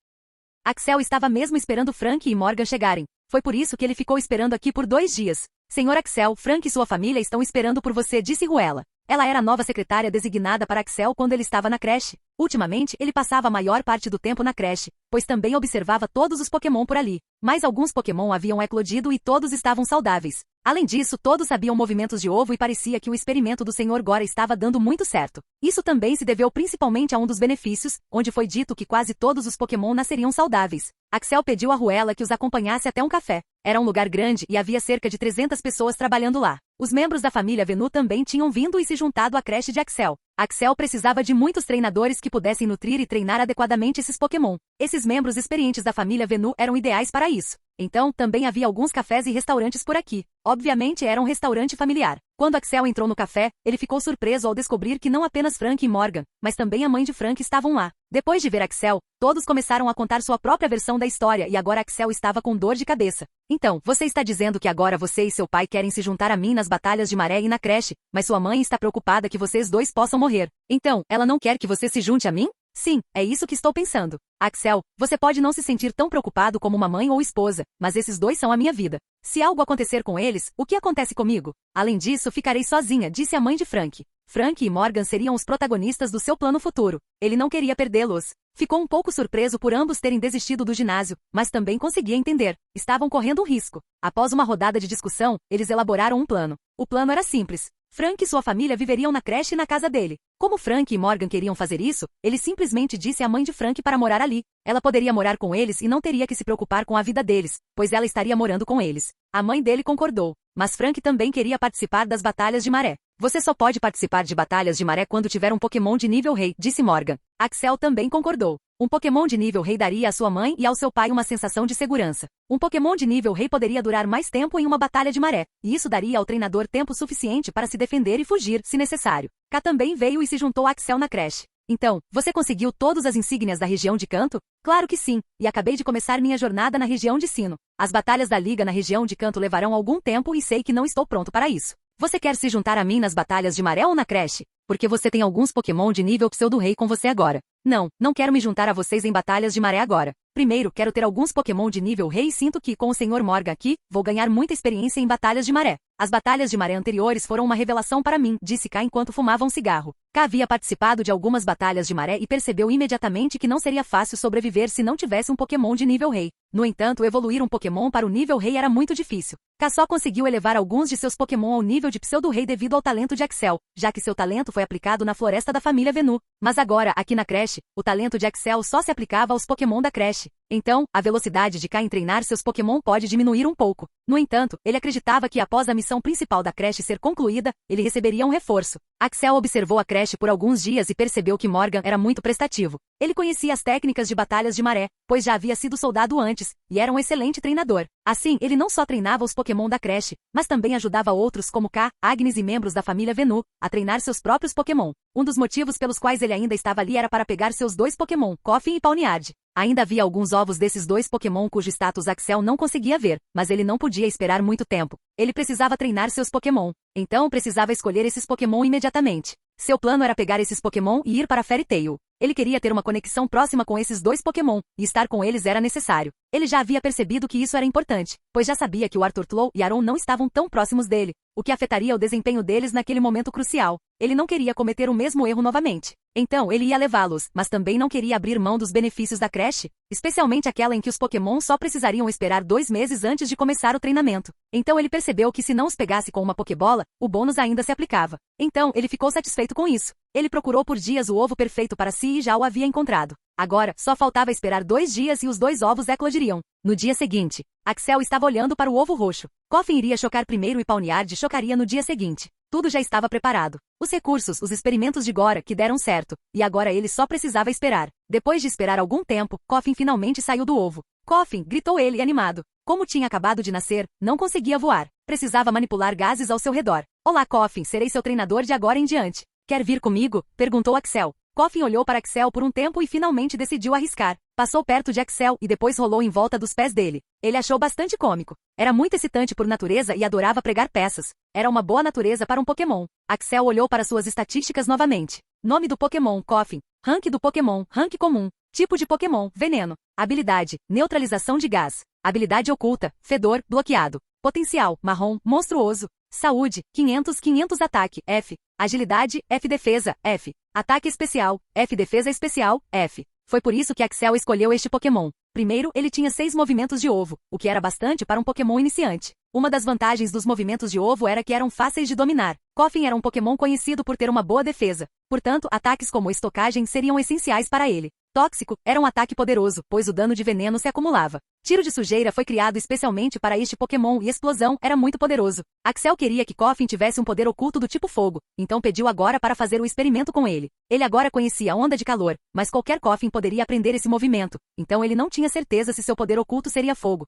S2: Axel estava mesmo esperando Frank e Morgan chegarem. Foi por isso que ele ficou esperando aqui por 2 dias. Senhor Axel, Frank e sua família estão esperando por você, disse Ruela. Ela era a nova secretária designada para Axel quando ele estava na creche. Ultimamente, ele passava a maior parte do tempo na creche, pois também observava todos os Pokémon por ali. Mas alguns Pokémon haviam eclodido e todos estavam saudáveis. Além disso, todos sabiam movimentos de ovo e parecia que o experimento do Senhor Gora estava dando muito certo. Isso também se deveu principalmente a um dos benefícios, onde foi dito que quase todos os Pokémon nasceriam saudáveis. Axel pediu a Ruela que os acompanhasse até um café. Era um lugar grande e havia cerca de 300 pessoas trabalhando lá. Os membros da família Venu também tinham vindo e se juntado à creche de Axel. Axel precisava de muitos treinadores que pudessem nutrir e treinar adequadamente esses Pokémon. Esses membros experientes da família Venu eram ideais para isso. Então, também havia alguns cafés e restaurantes por aqui. Obviamente era um restaurante familiar. Quando Axel entrou no café, ele ficou surpreso ao descobrir que não apenas Frank e Morgan, mas também a mãe de Frank estavam lá. Depois de ver Axel, todos começaram a contar sua própria versão da história e agora Axel estava com dor de cabeça. Então, você está dizendo que agora você e seu pai querem se juntar a mim nas batalhas de maré e na creche, mas sua mãe está preocupada que vocês dois possam morrer. Então, ela não quer que você se junte a mim? Sim, é isso que estou pensando. Axel, você pode não se sentir tão preocupado como uma mãe ou esposa, mas esses dois são a minha vida. Se algo acontecer com eles, o que acontece comigo? Além disso, ficarei sozinha, disse a mãe de Frank. Frank e Morgan seriam os protagonistas do seu plano futuro. Ele não queria perdê-los. Ficou um pouco surpreso por ambos terem desistido do ginásio, mas também conseguia entender. Estavam correndo um risco. Após uma rodada de discussão, eles elaboraram um plano. O plano era simples. Frank e sua família viveriam na creche e na casa dele. Como Frank e Morgan queriam fazer isso, ele simplesmente disse à mãe de Frank para morar ali. Ela poderia morar com eles e não teria que se preocupar com a vida deles, pois ela estaria morando com eles. A mãe dele concordou, mas Frank também queria participar das batalhas de maré. Você só pode participar de batalhas de maré quando tiver um Pokémon de nível rei, disse Morgan. Axel também concordou. Um Pokémon de nível rei daria à sua mãe e ao seu pai uma sensação de segurança. Um Pokémon de nível rei poderia durar mais tempo em uma batalha de maré, e isso daria ao treinador tempo suficiente para se defender e fugir, se necessário. K também veio e se juntou a Axel na creche. Então, você conseguiu todas as insígnias da região de Canto? Claro que sim, e acabei de começar minha jornada na região de Sino. As batalhas da Liga na região de Canto levarão algum tempo e sei que não estou pronto para isso. Você quer se juntar a mim nas batalhas de maré ou na creche? Porque você tem alguns Pokémon de nível pseudo-rei com você agora. Não quero me juntar a vocês em batalhas de maré agora. Primeiro, quero ter alguns Pokémon de nível rei e sinto que, com o Sr. Morgan aqui, vou ganhar muita experiência em batalhas de maré. As batalhas de maré anteriores foram uma revelação para mim, disse K enquanto fumava um cigarro. K havia participado de algumas batalhas de maré e percebeu imediatamente que não seria fácil sobreviver se não tivesse um Pokémon de nível rei. No entanto, evoluir um Pokémon para o nível rei era muito difícil. K só conseguiu elevar alguns de seus Pokémon ao nível de pseudo-rei devido ao talento de Axel, já que seu talento foi aplicado na floresta da família Venu. Mas agora, aqui na creche, o talento de Axel só se aplicava aos Pokémon da creche. Então, a velocidade de K em treinar seus Pokémon pode diminuir um pouco. No entanto, ele acreditava que após a missão principal da creche ser concluída, ele receberia um reforço. Axel observou a creche por alguns dias e percebeu que Morgan era muito prestativo. Ele conhecia as técnicas de batalhas de maré, pois já havia sido soldado antes, e era um excelente treinador. Assim, ele não só treinava os Pokémon da creche, mas também ajudava outros como K, Agnes e membros da família Venu, a treinar seus próprios Pokémon. Um dos motivos pelos quais ele ainda estava ali era para pegar seus dois Pokémon, Koffing e Pawniard. Ainda havia alguns ovos desses dois Pokémon cujo status Axel não conseguia ver, mas ele não podia esperar muito tempo. Ele precisava treinar seus Pokémon. Então precisava escolher esses Pokémon imediatamente. Seu plano era pegar esses Pokémon e ir para Fairy Tail. Ele queria ter uma conexão próxima com esses dois Pokémon, e estar com eles era necessário. Ele já havia percebido que isso era importante, pois já sabia que o Arthur Tlow e Aron não estavam tão próximos dele, o que afetaria o desempenho deles naquele momento crucial. Ele não queria cometer o mesmo erro novamente. Então ele ia levá-los, mas também não queria abrir mão dos benefícios da creche, especialmente aquela em que os Pokémon só precisariam esperar 2 meses antes de começar o treinamento. Então ele percebeu que se não os pegasse com uma Pokébola, o bônus ainda se aplicava. Então ele ficou satisfeito com isso. Ele procurou por dias o ovo perfeito para si e já o havia encontrado. Agora, só faltava esperar 2 dias e os 2 ovos eclodiriam. No dia seguinte, Axel estava olhando para o ovo roxo. Koffing iria chocar primeiro e Pawniard chocaria no dia seguinte. Tudo já estava preparado. Os recursos, os experimentos de Gora que deram certo, e agora ele só precisava esperar. Depois de esperar algum tempo, Koffing finalmente saiu do ovo. Koffing, gritou ele animado. Como tinha acabado de nascer, não conseguia voar. Precisava manipular gases ao seu redor. Olá, Koffing, serei seu treinador de agora em diante. Quer vir comigo? Perguntou Axel. Koffing olhou para Axel por um tempo e finalmente decidiu arriscar. Passou perto de Axel e depois rolou em volta dos pés dele. Ele achou bastante cômico. Era muito excitante por natureza e adorava pregar peças. Era uma boa natureza para um Pokémon. Axel olhou para suas estatísticas novamente. Nome do Pokémon, Koffing. Rank do Pokémon, rank comum. Tipo de Pokémon, veneno. Habilidade, neutralização de gás. Habilidade oculta, fedor, bloqueado. Potencial, marrom, monstruoso. Saúde, 500 ataque, F. Agilidade, F defesa, F. Ataque especial, F defesa especial, F. Foi por isso que Axel escolheu este Pokémon. Primeiro, ele tinha 6 movimentos de ovo, o que era bastante para um Pokémon iniciante. Uma das vantagens dos movimentos de ovo era que eram fáceis de dominar. Koffing era um Pokémon conhecido por ter uma boa defesa. Portanto, ataques como estocagem seriam essenciais para ele. Tóxico era um ataque poderoso, pois o dano de veneno se acumulava. Tiro de sujeira foi criado especialmente para este Pokémon e explosão era muito poderoso. Axel queria que Koffing tivesse um poder oculto do tipo fogo, então pediu agora para fazer o experimento com ele. Ele agora conhecia a onda de calor, mas qualquer Koffing poderia aprender esse movimento, então ele não tinha certeza se seu poder oculto seria fogo.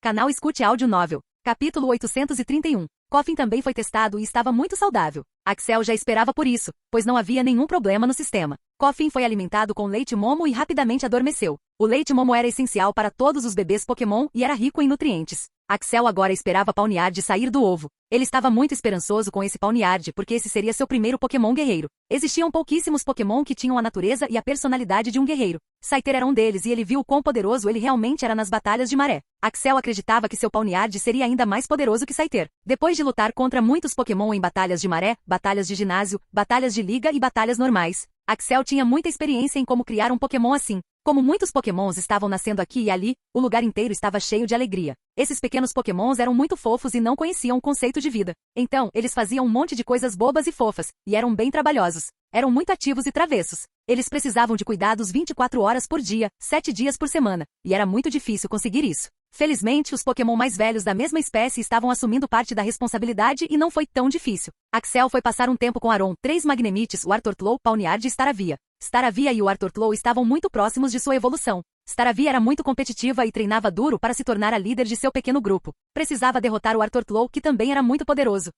S2: Canal Escute Áudio Novel. Capítulo 831. Koffing também foi testado e estava muito saudável. Axel já esperava por isso, pois não havia nenhum problema no sistema. Koffing foi alimentado com leite momo e rapidamente adormeceu. O leite momo era essencial para todos os bebês Pokémon e era rico em nutrientes. Axel agora esperava Pawniard sair do ovo. Ele estava muito esperançoso com esse Pawniard porque esse seria seu primeiro Pokémon guerreiro. Existiam pouquíssimos Pokémon que tinham a natureza e a personalidade de um guerreiro. Scyther era um deles e ele viu o quão poderoso ele realmente era nas batalhas de maré. Axel acreditava que seu Pawniard seria ainda mais poderoso que Scyther. Depois de lutar contra muitos Pokémon em batalhas de maré, batalhas de ginásio, batalhas de liga e batalhas normais, Axel tinha muita experiência em como criar um Pokémon assim. Como muitos Pokémons estavam nascendo aqui e ali, o lugar inteiro estava cheio de alegria. Esses pequenos Pokémons eram muito fofos e não conheciam o conceito de vida. Então, eles faziam um monte de coisas bobas e fofas, e eram bem trabalhosos. Eram muito ativos e travessos. Eles precisavam de cuidados 24 horas por dia, 7 dias por semana, e era muito difícil conseguir isso. Felizmente, os Pokémon mais velhos da mesma espécie estavam assumindo parte da responsabilidade e não foi tão difícil. Axel foi passar um tempo com Aron, 3 Magnemites, o Artortlow, Pawniard e Staravia. Staravia e o Artortlow estavam muito próximos de sua evolução. Staravia era muito competitiva e treinava duro para se tornar a líder de seu pequeno grupo. Precisava derrotar o Artortlow, que também era muito poderoso.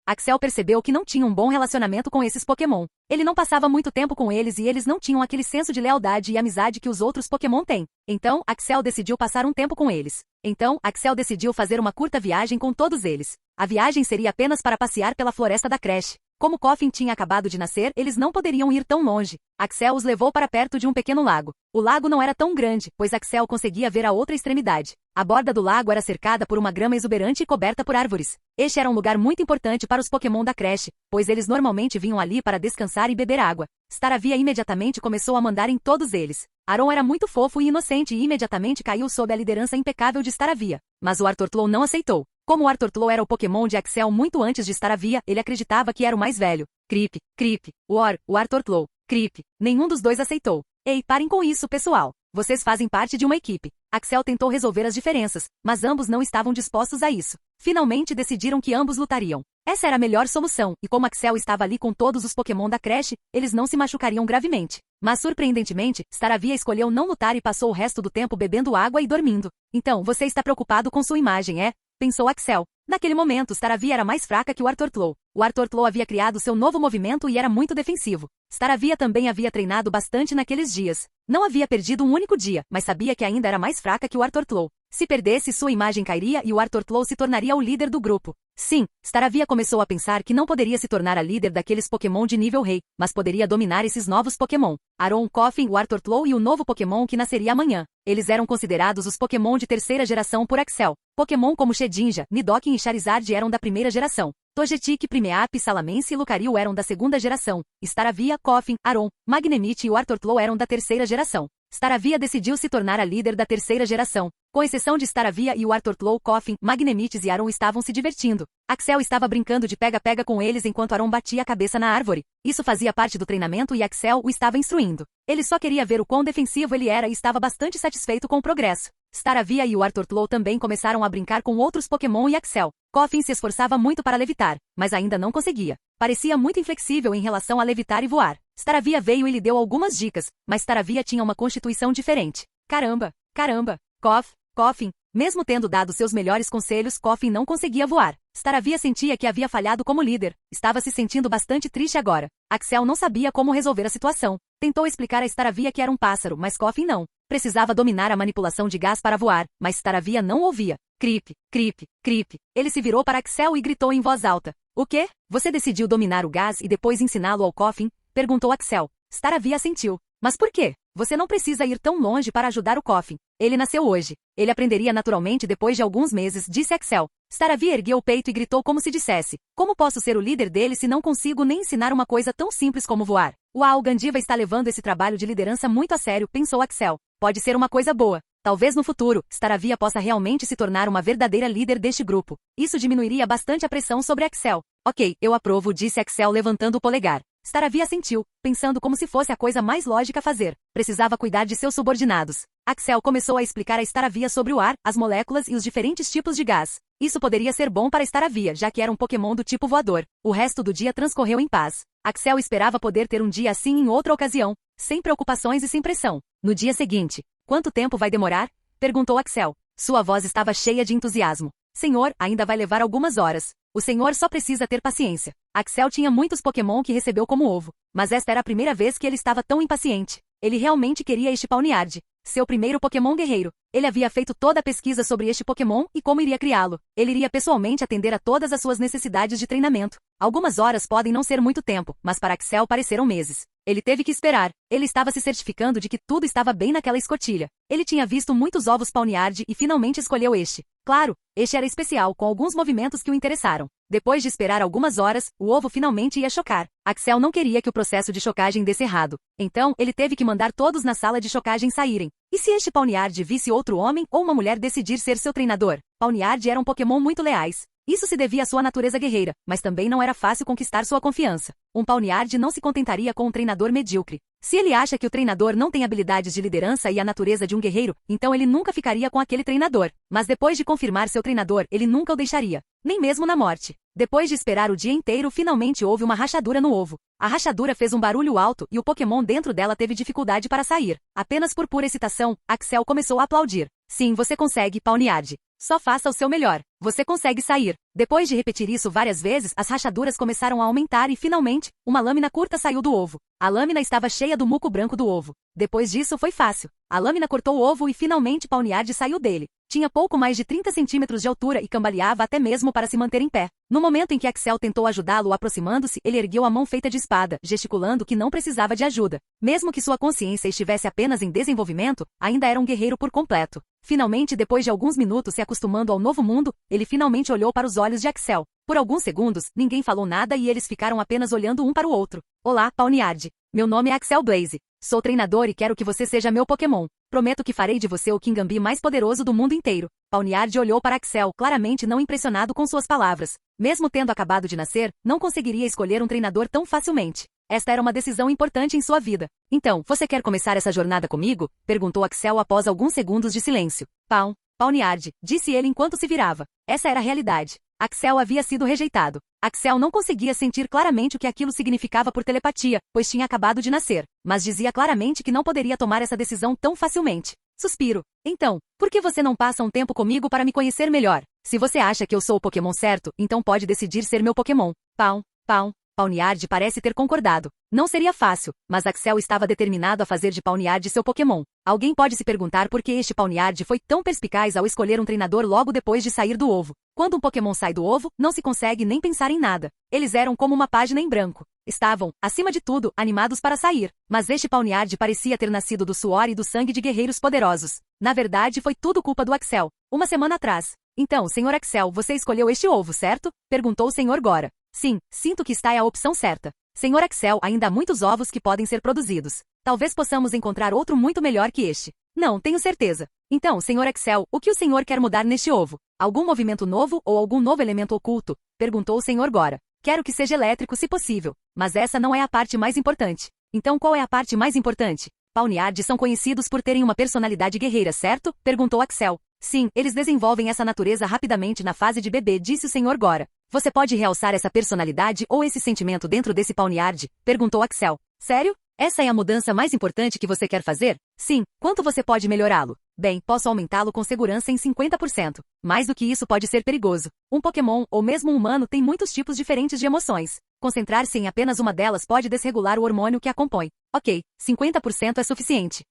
S2: Axel percebeu que não tinha um bom relacionamento com esses Pokémon. Ele não passava muito tempo com eles e eles não tinham aquele senso de lealdade e amizade que os outros Pokémon têm. Então, Axel decidiu passar um tempo com eles. Então, Axel decidiu fazer uma curta viagem com todos eles. A viagem seria apenas para passear pela floresta da creche. Como Koffing tinha acabado de nascer, eles não poderiam ir tão longe. Axel os levou para perto de um pequeno lago. O lago não era tão grande, pois Axel conseguia ver a outra extremidade. A borda do lago era cercada por uma grama exuberante e coberta por árvores. Este era um lugar muito importante para os Pokémon da creche, pois eles normalmente vinham ali para descansar e beber água. Staravia imediatamente começou a mandar em todos eles. Aron era muito fofo e inocente e imediatamente caiu sob a liderança impecável de Staravia. Mas o Artortlow não aceitou. Como o Artortlow era o Pokémon de Axel muito antes de Staravia, ele acreditava que era o mais velho. Creep, o Artortlow, Creep. Nenhum dos dois aceitou. Ei, parem com isso, pessoal. Vocês fazem parte de uma equipe. Axel tentou resolver as diferenças, mas ambos não estavam dispostos a isso. Finalmente decidiram que ambos lutariam. Essa era a melhor solução, e como Axel estava ali com todos os Pokémon da creche, eles não se machucariam gravemente. Mas surpreendentemente, Staravia escolheu não lutar e passou o resto do tempo bebendo água e dormindo. Então, você está preocupado com sua imagem, é? Pensou Axel. Naquele momento, Staravia era mais fraca que o Artortlow. O Artortlow havia criado seu novo movimento e era muito defensivo. Staravia também havia treinado bastante naqueles dias. Não havia perdido um único dia, mas sabia que ainda era mais fraca que o Artortlow. Se perdesse, sua imagem cairia e o Artortlow se tornaria o líder do grupo. Sim, Staravia começou a pensar que não poderia se tornar a líder daqueles Pokémon de nível rei, mas poderia dominar esses novos Pokémon. Aron, Koffing, o Artortlow e o novo Pokémon que nasceria amanhã. Eles eram considerados os Pokémon de terceira geração por Axel. Pokémon como Shedinja, Nidoking e Charizard eram da primeira geração. Togetic, Primeape, Salamence e Lucario eram da segunda geração. Staravia, Koffing, Aron, Magnemite e o Artortlow eram da terceira geração. Staravia decidiu se tornar a líder da terceira geração. Com exceção de Staravia e o Artortlow, Koffing, Magnemites e Aron estavam se divertindo. Axel estava brincando de pega-pega com eles enquanto Aron batia a cabeça na árvore. Isso fazia parte do treinamento e Axel o estava instruindo. Ele só queria ver o quão defensivo ele era e estava bastante satisfeito com o progresso. Staravia e o Artortlow também começaram a brincar com outros Pokémon e Axel. Koffing se esforçava muito para levitar, mas ainda não conseguia. Parecia muito inflexível em relação a levitar e voar. Staravia veio e lhe deu algumas dicas, mas Staravia tinha uma constituição diferente. Caramba! Koffing, mesmo tendo dado seus melhores conselhos, Koffing não conseguia voar. Staravia sentia que havia falhado como líder. Estava se sentindo bastante triste agora. Axel não sabia como resolver a situação. Tentou explicar a Staravia que era um pássaro, mas Koffing não. Precisava dominar a manipulação de gás para voar, mas Staravia não ouvia. Creep. Ele se virou para Axel e gritou em voz alta. O quê? Você decidiu dominar o gás e depois ensiná-lo ao Koffing? Perguntou Axel. Staravia assentiu. Mas por quê? Você não precisa ir tão longe para ajudar o Koffing. Ele nasceu hoje. Ele aprenderia naturalmente depois de alguns meses, disse Axel. Staravia ergueu o peito e gritou como se dissesse. Como posso ser o líder dele se não consigo nem ensinar uma coisa tão simples como voar? Uau, Gandiva está levando esse trabalho de liderança muito a sério, pensou Axel. Pode ser uma coisa boa. Talvez no futuro, Staravia possa realmente se tornar uma verdadeira líder deste grupo. Isso diminuiria bastante a pressão sobre Axel. Ok, eu aprovo, disse Axel levantando o polegar. Staravia assentiu, pensando como se fosse a coisa mais lógica a fazer. Precisava cuidar de seus subordinados. Axel começou a explicar a Staravia sobre o ar, as moléculas e os diferentes tipos de gás. Isso poderia ser bom para Staravia, já que era um Pokémon do tipo voador. O resto do dia transcorreu em paz. Axel esperava poder ter um dia assim em outra ocasião, sem preocupações e sem pressão. No dia seguinte, quanto tempo vai demorar? Perguntou Axel. Sua voz estava cheia de entusiasmo. Senhor, ainda vai levar algumas horas. O senhor só precisa ter paciência. Axel tinha muitos Pokémon que recebeu como ovo, mas esta era a primeira vez que ele estava tão impaciente. Ele realmente queria este Pawniard, seu primeiro Pokémon guerreiro. Ele havia feito toda a pesquisa sobre este Pokémon e como iria criá-lo. Ele iria pessoalmente atender a todas as suas necessidades de treinamento. Algumas horas podem não ser muito tempo, mas para Axel pareceram meses. Ele teve que esperar. Ele estava se certificando de que tudo estava bem naquela escotilha. Ele tinha visto muitos ovos Pawniard e finalmente escolheu este. Claro, este era especial, com alguns movimentos que o interessaram. Depois de esperar algumas horas, o ovo finalmente ia chocar. Axel não queria que o processo de chocagem desse errado. Então, ele teve que mandar todos na sala de chocagem saírem. E se este Pawniard visse outro homem ou uma mulher decidir ser seu treinador? Pawniard eram Pokémon muito leais. Isso se devia à sua natureza guerreira, mas também não era fácil conquistar sua confiança. Um Pawniard não se contentaria com um treinador medíocre. Se ele acha que o treinador não tem habilidades de liderança e a natureza de um guerreiro, então ele nunca ficaria com aquele treinador. Mas depois de confirmar seu treinador, ele nunca o deixaria. Nem mesmo na morte. Depois de esperar o dia inteiro, finalmente houve uma rachadura no ovo. A rachadura fez um barulho alto e o Pokémon dentro dela teve dificuldade para sair. Apenas por pura excitação, Axel começou a aplaudir. Sim, você consegue, Pawniard. Só faça o seu melhor. Você consegue sair. Depois de repetir isso várias vezes, as rachaduras começaram a aumentar e, finalmente, uma lâmina curta saiu do ovo. A lâmina estava cheia do muco branco do ovo. Depois disso, foi fácil. A lâmina cortou o ovo e, finalmente, Pawniard saiu dele. Tinha pouco mais de 30 centímetros de altura e cambaleava até mesmo para se manter em pé. No momento em que Axel tentou ajudá-lo aproximando-se, ele ergueu a mão feita de espada, gesticulando que não precisava de ajuda. Mesmo que sua consciência estivesse apenas em desenvolvimento, ainda era um guerreiro por completo. Finalmente, depois de alguns minutos se acostumando ao novo mundo, ele finalmente olhou para os olhos de Axel. Por alguns segundos, ninguém falou nada e eles ficaram apenas olhando um para o outro. Olá, Pawniard. Meu nome é Axel Blaze. Sou treinador e quero que você seja meu Pokémon. Prometo que farei de você o Kingambi mais poderoso do mundo inteiro. Pawniard olhou para Axel, claramente não impressionado com suas palavras. Mesmo tendo acabado de nascer, não conseguiria escolher um treinador tão facilmente. Esta era uma decisão importante em sua vida. Então, você quer começar essa jornada comigo? Perguntou Axel após alguns segundos de silêncio. Pawniard, disse ele enquanto se virava. Essa era a realidade. Axel havia sido rejeitado. Axel não conseguia sentir claramente o que aquilo significava por telepatia, pois tinha acabado de nascer, mas dizia claramente que não poderia tomar essa decisão tão facilmente. Suspiro. Então, por que você não passa um tempo comigo para me conhecer melhor? Se você acha que eu sou o Pokémon certo, então pode decidir ser meu Pokémon. Pawniard parece ter concordado. Não seria fácil, mas Axel estava determinado a fazer de Pawniard seu Pokémon. Alguém pode se perguntar por que este Pawniard foi tão perspicaz ao escolher um treinador logo depois de sair do ovo. Quando um Pokémon sai do ovo, não se consegue nem pensar em nada. Eles eram como uma página em branco. Estavam, acima de tudo, animados para sair. Mas este Pawniard parecia ter nascido do suor e do sangue de guerreiros poderosos. Na verdade, foi tudo culpa do Axel. Uma semana atrás. Então, Sr. Axel, você escolheu este ovo, certo? Perguntou o Sr. Gora. Sim, sinto que esta é a opção certa. Sr. Axel, ainda há muitos ovos que podem ser produzidos. Talvez possamos encontrar outro muito melhor que este. Não, tenho certeza. Então, Sr. Axel, o que o senhor quer mudar neste ovo? Algum movimento novo ou algum novo elemento oculto? Perguntou o Sr. Gora. Quero que seja elétrico se possível. Mas essa não é a parte mais importante. Então qual é a parte mais importante? Pawniard são conhecidos por terem uma personalidade guerreira, certo? Perguntou Axel. Sim, eles desenvolvem essa natureza rapidamente na fase de bebê, disse o Sr. Gora. Você pode realçar essa personalidade ou esse sentimento dentro desse Pawniard? Perguntou Axel. Sério? Essa é a mudança mais importante que você quer fazer? Sim. Quanto você pode melhorá-lo? Bem, posso aumentá-lo com segurança em 50%. Mais do que isso pode ser perigoso. Um Pokémon, ou mesmo um humano, tem muitos tipos diferentes de emoções. Concentrar-se em apenas uma delas pode desregular o hormônio que a compõe. Ok, 50% é suficiente.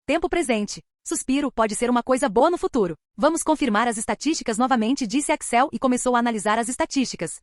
S2: Tempo presente. Suspiro pode ser uma coisa boa no futuro. Vamos confirmar as estatísticas novamente, disse Axel e começou a analisar as estatísticas.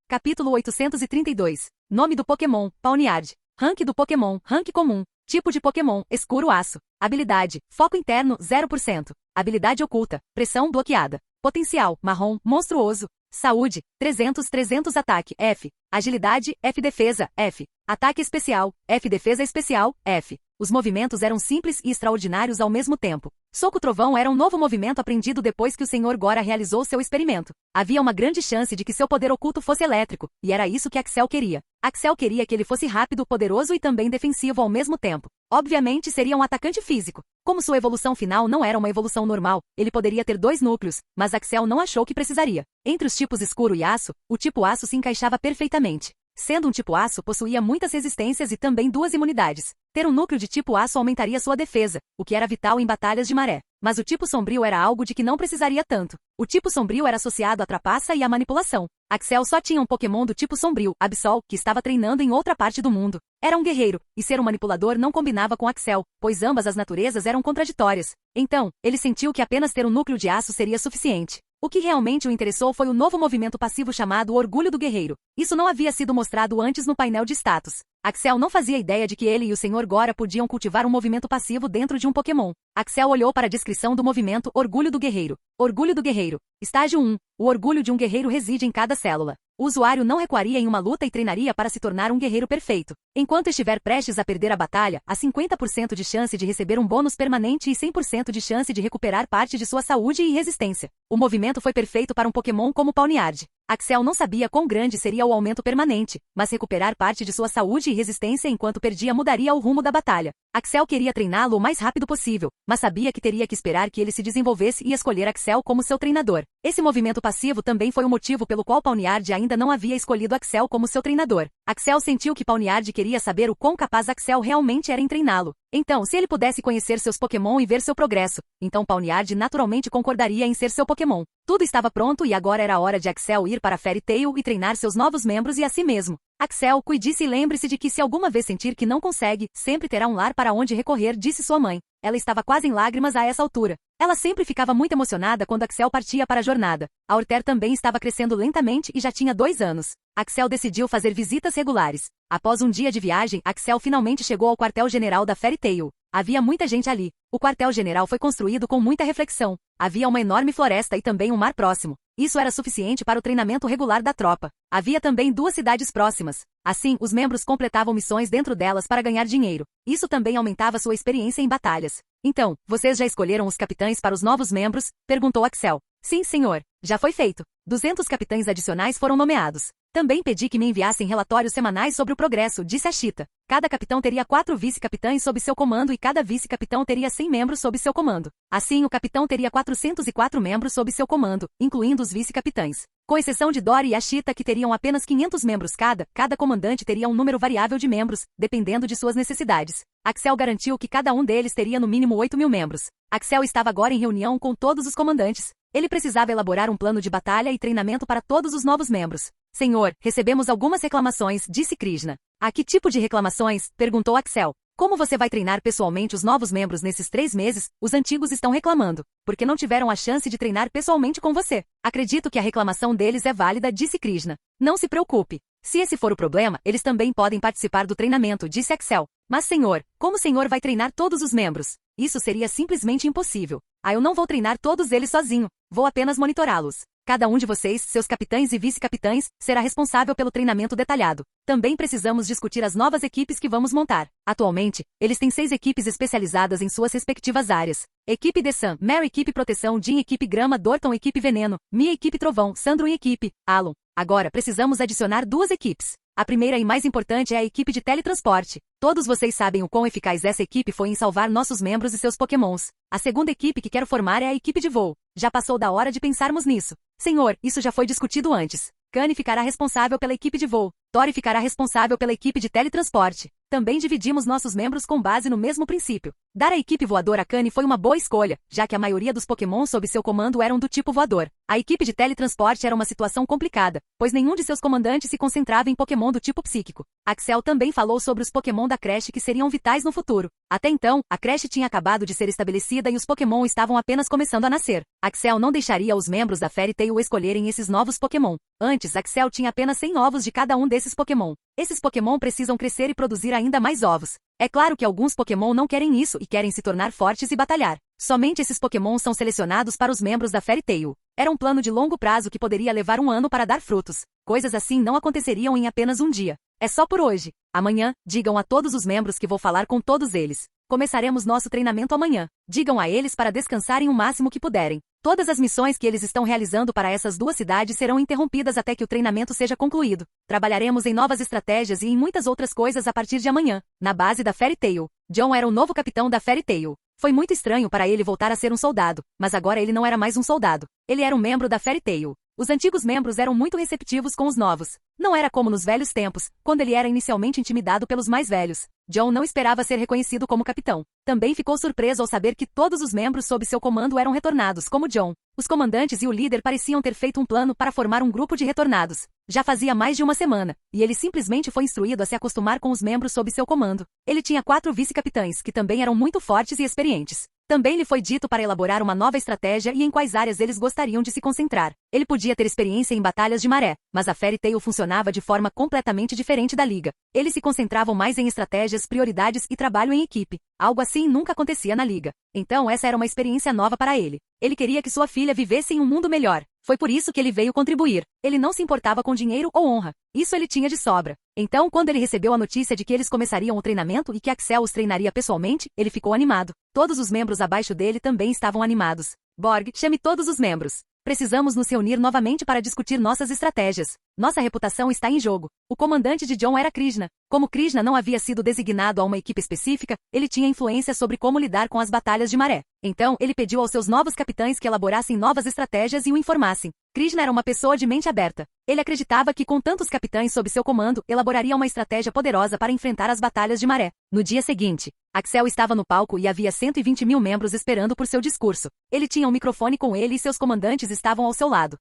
S2: Capítulo 832. Nome do Pokémon, Pawniard. Rank do Pokémon, rank comum. Tipo de Pokémon, escuro aço. Habilidade, foco interno, 0%. Habilidade oculta, pressão bloqueada. Potencial, marrom, monstruoso. Saúde, 300 ataque, F. Agilidade, F defesa, F. Ataque especial, F defesa especial, F. Os movimentos eram simples e extraordinários ao mesmo tempo. Soco Trovão era um novo movimento aprendido depois que o Sr. Gora realizou seu experimento. Havia uma grande chance de que seu poder oculto fosse elétrico, e era isso que Axel queria. Axel queria que ele fosse rápido, poderoso e também defensivo ao mesmo tempo. Obviamente seria um atacante físico. Como sua evolução final não era uma evolução normal, ele poderia ter 2 núcleos, mas Axel não achou que precisaria. Entre os tipos escuro e aço, o tipo aço se encaixava perfeitamente. Sendo um tipo aço, possuía muitas resistências e também 2 imunidades. Ter um núcleo de tipo aço aumentaria sua defesa, o que era vital em batalhas de maré. Mas o tipo sombrio era algo de que não precisaria tanto. O tipo sombrio era associado à trapaça e à manipulação. Axel só tinha um Pokémon do tipo sombrio, Absol, que estava treinando em outra parte do mundo. Era um guerreiro, e ser um manipulador não combinava com Axel, pois ambas as naturezas eram contraditórias. Então, ele sentiu que apenas ter um núcleo de aço seria suficiente. O que realmente o interessou foi o novo movimento passivo chamado Orgulho do Guerreiro. Isso não havia sido mostrado antes no painel de status. Axel não fazia ideia de que ele e o Sr. Gora podiam cultivar um movimento passivo dentro de um Pokémon. Axel olhou para a descrição do movimento Orgulho do Guerreiro. Orgulho do Guerreiro. Estágio 1. O orgulho de um guerreiro reside em cada célula. O usuário não recuaria em uma luta e treinaria para se tornar um guerreiro perfeito. Enquanto estiver prestes a perder a batalha, há 50% de chance de receber um bônus permanente e 100% de chance de recuperar parte de sua saúde e resistência. O movimento foi perfeito para um Pokémon como Pawniard. Axel não sabia quão grande seria o aumento permanente, mas recuperar parte de sua saúde e resistência enquanto perdia mudaria o rumo da batalha. Axel queria treiná-lo o mais rápido possível, mas sabia que teria que esperar que ele se desenvolvesse e escolher Axel como seu treinador. Esse movimento passivo também foi o motivo pelo qual Pawniard ainda não havia escolhido Axel como seu treinador. Axel sentiu que Pawniard queria saber o quão capaz Axel realmente era em treiná-lo. Então, se ele pudesse conhecer seus Pokémon e ver seu progresso, então Pawniard naturalmente concordaria em ser seu Pokémon. Tudo estava pronto e agora era a hora de Axel ir para Fairy Tail e treinar seus novos membros e a si mesmo. Axel, cuide-se e lembre-se de que se alguma vez sentir que não consegue, sempre terá um lar para onde recorrer, disse sua mãe. Ela estava quase em lágrimas a essa altura. Ela sempre ficava muito emocionada quando Axel partia para a jornada. A Orter também estava crescendo lentamente e já tinha 2 anos. Axel decidiu fazer visitas regulares. Após um dia de viagem, Axel finalmente chegou ao quartel-general da Fairy Tail. Havia muita gente ali. O quartel-general foi construído com muita reflexão. Havia uma enorme floresta e também um mar próximo. Isso era suficiente para o treinamento regular da tropa. Havia também 2 cidades próximas. Assim, os membros completavam missões dentro delas para ganhar dinheiro. Isso também aumentava sua experiência em batalhas. Então, vocês já escolheram os capitães para os novos membros? Perguntou Axel. Sim, senhor. Já foi feito. 200 capitães adicionais foram nomeados. Também pedi que me enviassem relatórios semanais sobre o progresso, disse a Cheetah. Cada capitão teria 4 vice-capitães sob seu comando e cada vice-capitão teria 100 membros sob seu comando. Assim, o capitão teria 404 membros sob seu comando, incluindo os vice-capitães. Com exceção de Dory e a Cheetah, que teriam apenas 500 membros cada comandante teria um número variável de membros, dependendo de suas necessidades. Axel garantiu que cada um deles teria no mínimo 8.000 membros. Axel estava agora em reunião com todos os comandantes. Ele precisava elaborar um plano de batalha e treinamento para todos os novos membros. Senhor, recebemos algumas reclamações, disse Krishna. A que tipo de reclamações? Perguntou Axel. Como você vai treinar pessoalmente os novos membros nesses 3 meses? Os antigos estão reclamando, porque não tiveram a chance de treinar pessoalmente com você. Acredito que a reclamação deles é válida, disse Krishna. Não se preocupe. Se esse for o problema, eles também podem participar do treinamento, disse Axel. Mas senhor, como o senhor vai treinar todos os membros? Isso seria simplesmente impossível. Eu não vou treinar todos eles sozinho. Vou apenas monitorá-los. Cada um de vocês, seus capitães e vice-capitães, será responsável pelo treinamento detalhado. Também precisamos discutir as novas equipes que vamos montar. Atualmente, eles têm 6 equipes especializadas em suas respectivas áreas. Equipe Dessan, Mary Equipe Proteção, Jean Equipe Grama, Dorton Equipe Veneno, Mia Equipe Trovão, Sandro e Equipe Alon. Agora precisamos adicionar 2 equipes. A primeira e mais importante é a equipe de teletransporte. Todos vocês sabem o quão eficaz essa equipe foi em salvar nossos membros e seus pokémons. A segunda equipe que quero formar é a equipe de voo. Já passou da hora de pensarmos nisso. Senhor, isso já foi discutido antes. Kane ficará responsável pela equipe de voo. Tori ficará responsável pela equipe de teletransporte. Também dividimos nossos membros com base no mesmo princípio. Dar a equipe voadora a Kane foi uma boa escolha, já que a maioria dos Pokémon sob seu comando eram do tipo voador. A equipe de teletransporte era uma situação complicada, pois nenhum de seus comandantes se concentrava em Pokémon do tipo psíquico. Axel também falou sobre os Pokémon da creche que seriam vitais no futuro. Até então, a creche tinha acabado de ser estabelecida e os Pokémon estavam apenas começando a nascer. Axel não deixaria os membros da Fairy Tail escolherem esses novos Pokémon. Antes, Axel tinha apenas 100 ovos de cada um desses Pokémon. Esses Pokémon precisam crescer e produzir ainda mais ovos. É claro que alguns Pokémon não querem isso e querem se tornar fortes e batalhar. Somente esses Pokémon são selecionados para os membros da Fairy Tail. Era um plano de longo prazo que poderia levar um ano para dar frutos. Coisas assim não aconteceriam em apenas um dia. É só por hoje. Amanhã, digam a todos os membros que vou falar com todos eles. Começaremos nosso treinamento amanhã. Digam a eles para descansarem o máximo que puderem. Todas as missões que eles estão realizando para essas duas cidades serão interrompidas até que o treinamento seja concluído. Trabalharemos em novas estratégias e em muitas outras coisas a partir de amanhã, na base da Fairy Tail. John era o novo capitão da Fairy Tail. Foi muito estranho para ele voltar a ser um soldado, mas agora ele não era mais um soldado. Ele era um membro da Fairy Tail. Os antigos membros eram muito receptivos com os novos. Não era como nos velhos tempos, quando ele era inicialmente intimidado pelos mais velhos. John não esperava ser reconhecido como capitão. Também ficou surpreso ao saber que todos os membros sob seu comando eram retornados, como John. Os comandantes e o líder pareciam ter feito um plano para formar um grupo de retornados. Já fazia mais de uma semana, e ele simplesmente foi instruído a se acostumar com os membros sob seu comando. Ele tinha 4 vice-capitães, que também eram muito fortes e experientes. Também lhe foi dito para elaborar uma nova estratégia e em quais áreas eles gostariam de se concentrar. Ele podia ter experiência em batalhas de maré, mas a Fairy Tail funcionava de forma completamente diferente da liga. Eles se concentravam mais em estratégias, prioridades e trabalho em equipe. Algo assim nunca acontecia na liga. Então essa era uma experiência nova para ele. Ele queria que sua filha vivesse em um mundo melhor. Foi por isso que ele veio contribuir. Ele não se importava com dinheiro ou honra. Isso ele tinha de sobra. Então, quando ele recebeu a notícia de que eles começariam o treinamento e que Axel os treinaria pessoalmente, ele ficou animado. Todos os membros abaixo dele também estavam animados. Borg, chame todos os membros. Precisamos nos reunir novamente para discutir nossas estratégias. Nossa reputação está em jogo. O comandante de John era Krishna. Como Krishna não havia sido designado a uma equipe específica, ele tinha influência sobre como lidar com as batalhas de maré. Então, ele pediu aos seus novos capitães que elaborassem novas estratégias e o informassem. Krishna era uma pessoa de mente aberta. Ele acreditava que com tantos capitães sob seu comando, elaboraria uma estratégia poderosa para enfrentar as batalhas de maré. No dia seguinte, Axel estava no palco e havia 120 mil membros esperando por seu discurso. Ele tinha um microfone com ele e seus comandantes estavam ao seu lado.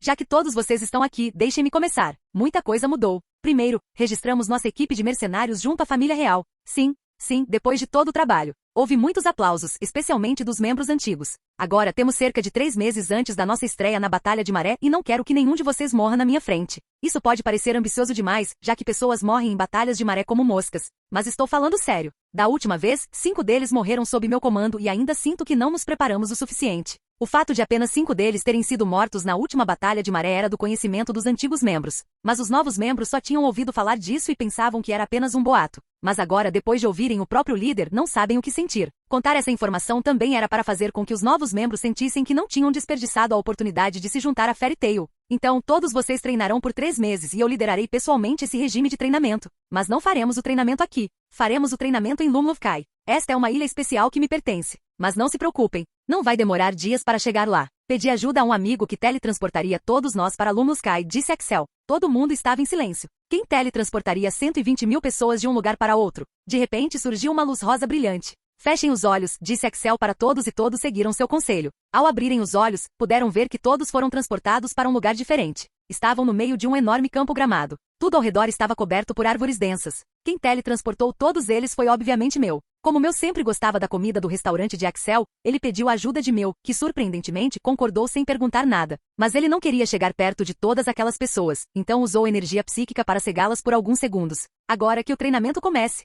S2: Já que todos vocês estão aqui, deixem-me começar. Muita coisa mudou. Primeiro, registramos nossa equipe de mercenários junto à família real. Sim, depois de todo o trabalho. Houve muitos aplausos, especialmente dos membros antigos. Agora temos cerca de 3 meses antes da nossa estreia na Batalha de Maré e não quero que nenhum de vocês morra na minha frente. Isso pode parecer ambicioso demais, já que pessoas morrem em batalhas de maré como moscas. Mas estou falando sério. Da última vez, 5 deles morreram sob meu comando e ainda sinto que não nos preparamos o suficiente. O fato de apenas 5 deles terem sido mortos na última batalha de maré era do conhecimento dos antigos membros. Mas os novos membros só tinham ouvido falar disso e pensavam que era apenas um boato. Mas agora, depois de ouvirem o próprio líder, não sabem o que sentir. Contar essa informação também era para fazer com que os novos membros sentissem que não tinham desperdiçado a oportunidade de se juntar à Fairy Tail. Então, todos vocês treinarão por 3 meses e eu liderarei pessoalmente esse regime de treinamento. Mas não faremos o treinamento aqui. Faremos o treinamento em Lumluvkai. Esta é uma ilha especial que me pertence. Mas não se preocupem. Não vai demorar dias para chegar lá. Pedi ajuda a um amigo que teletransportaria todos nós para Lumluvkai, disse Axel. Todo mundo estava em silêncio. Quem teletransportaria 120 mil pessoas de um lugar para outro? De repente surgiu uma luz rosa brilhante. Fechem os olhos, disse Axel para todos e todos seguiram seu conselho. Ao abrirem os olhos, puderam ver que todos foram transportados para um lugar diferente. Estavam no meio de um enorme campo gramado. Tudo ao redor estava coberto por árvores densas. Quem teletransportou todos eles foi obviamente Meu. Como Meu sempre gostava da comida do restaurante de Axel, ele pediu a ajuda de Meu, que surpreendentemente concordou sem perguntar nada. Mas ele não queria chegar perto de todas aquelas pessoas, então usou energia psíquica para cegá-las por alguns segundos. Agora que o treinamento comece.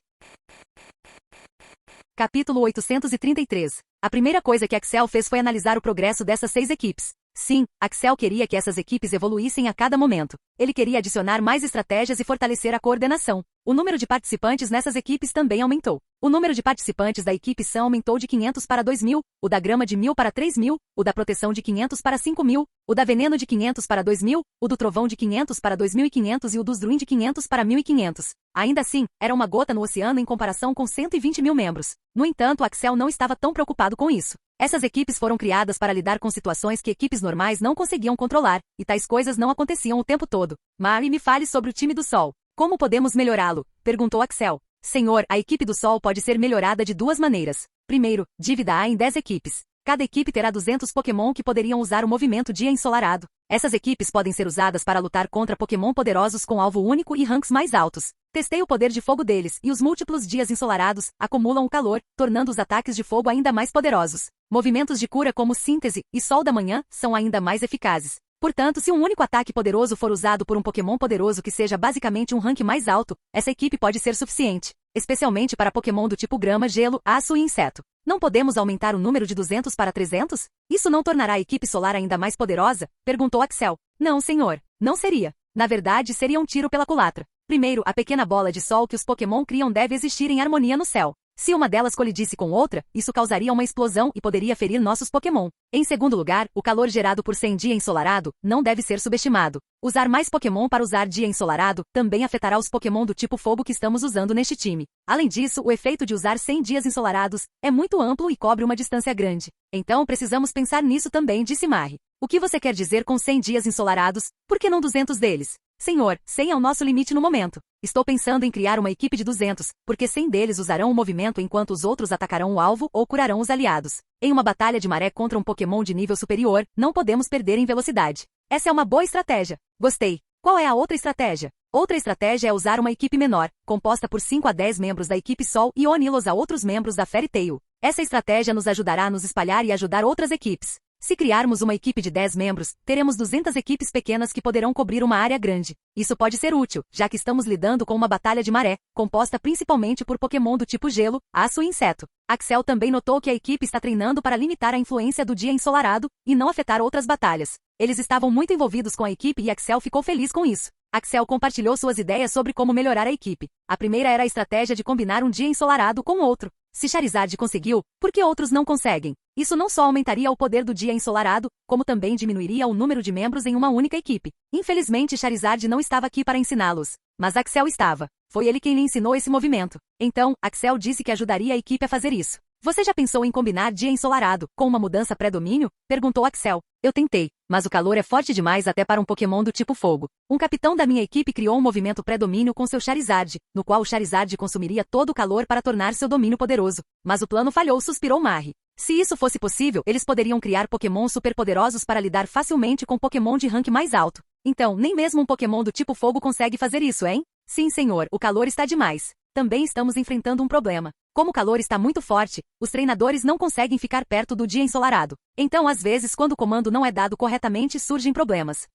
S2: Capítulo 833. A primeira coisa que Axel fez foi analisar o progresso dessas 6 equipes. Sim, Axel queria que essas equipes evoluíssem a cada momento. Ele queria adicionar mais estratégias e fortalecer a coordenação. O número de participantes nessas equipes também aumentou. O número de participantes da equipe Sun aumentou de 500 para 2.000, o da grama de 1.000 para 3.000, o da proteção de 500 para 5.000, o da veneno de 500 para 2.000, o do trovão de 500 para 2.500 e o dos druin de 500 para 1.500. Ainda assim, era uma gota no oceano em comparação com 120 mil membros. No entanto, Axel não estava tão preocupado com isso. Essas equipes foram criadas para lidar com situações que equipes normais não conseguiam controlar, e tais coisas não aconteciam o tempo todo. Mari, me fale sobre o time do Sol. Como podemos melhorá-lo? Perguntou Axel. Senhor, a equipe do Sol pode ser melhorada de 2 maneiras. Primeiro, divida-a em 10 equipes. Cada equipe terá 200 Pokémon que poderiam usar o movimento Dia Ensolarado. Essas equipes podem ser usadas para lutar contra Pokémon poderosos com alvo único e ranks mais altos. Testei o poder de fogo deles, e os múltiplos dias ensolarados acumulam o calor, tornando os ataques de fogo ainda mais poderosos. Movimentos de cura como Síntese e Sol da Manhã são ainda mais eficazes. Portanto, se um único ataque poderoso for usado por um Pokémon poderoso que seja basicamente um rank mais alto, essa equipe pode ser suficiente. especialmente para Pokémon do tipo grama, gelo, aço e inseto. Não podemos aumentar o número de 200 para 300? Isso não tornará a equipe solar ainda mais poderosa? Perguntou Axel. Não, senhor. Não seria. Na verdade, seria um tiro pela culatra. Primeiro, a pequena bola de sol que os Pokémon criam deve existir em harmonia no céu. Se uma delas colidisse com outra, isso causaria uma explosão e poderia ferir nossos Pokémon. Em segundo lugar, o calor gerado por 100 dia ensolarado não deve ser subestimado. Usar mais Pokémon para usar dia ensolarado também afetará os Pokémon do tipo fogo que estamos usando neste time. Além disso, o efeito de usar 100 dias ensolarados é muito amplo e cobre uma distância grande. Então precisamos pensar nisso também, disse Marre. O que você quer dizer com 100 dias ensolarados? Por que não 200 deles? Senhor, 100 é o nosso limite no momento. Estou pensando em criar uma equipe de 200, porque 100 deles usarão o movimento enquanto os outros atacarão o alvo ou curarão os aliados. Em uma batalha de maré contra um Pokémon de nível superior, não podemos perder em velocidade. Essa é uma boa estratégia. Gostei. Qual é a outra estratégia? Outra estratégia é usar uma equipe menor, composta por 5 a 10 membros da equipe Sol e uni-los a outros membros da Fairy Tail. Essa estratégia nos ajudará a nos espalhar e ajudar outras equipes. Se criarmos uma equipe de 10 membros, teremos 200 equipes pequenas que poderão cobrir uma área grande. Isso pode ser útil, já que estamos lidando com uma batalha de maré, composta principalmente por Pokémon do tipo gelo, aço e inseto. Axel também notou que a equipe está treinando para limitar a influência do dia ensolarado e não afetar outras batalhas. Eles estavam muito envolvidos com a equipe e Axel ficou feliz com isso. Axel compartilhou suas ideias sobre como melhorar a equipe. A primeira era a estratégia de combinar um dia ensolarado com outro. Se Charizard conseguiu, por que outros não conseguem? Isso não só aumentaria o poder do dia ensolarado, como também diminuiria o número de membros em uma única equipe. Infelizmente, Charizard não estava aqui para ensiná-los, mas Axel estava. Foi ele quem lhe ensinou esse movimento. Então, Axel disse que ajudaria a equipe a fazer isso. Você já pensou em combinar dia ensolarado com uma mudança pré-domínio? Perguntou Axel. Eu tentei, mas o calor é forte demais até para um Pokémon do tipo fogo. Um capitão da minha equipe criou um movimento pré-domínio com seu Charizard, no qual o Charizard consumiria todo o calor para tornar seu domínio poderoso. Mas o plano falhou, suspirou Marre. Se isso fosse possível, eles poderiam criar Pokémon superpoderosos para lidar facilmente com Pokémon de rank mais alto. Então, nem mesmo um Pokémon do tipo fogo consegue fazer isso, hein? Sim, senhor, o calor está demais. Também estamos enfrentando um problema. Como o calor está muito forte, os treinadores não conseguem ficar perto do dia ensolarado. Então, às vezes, quando o comando não é dado corretamente, surgem problemas.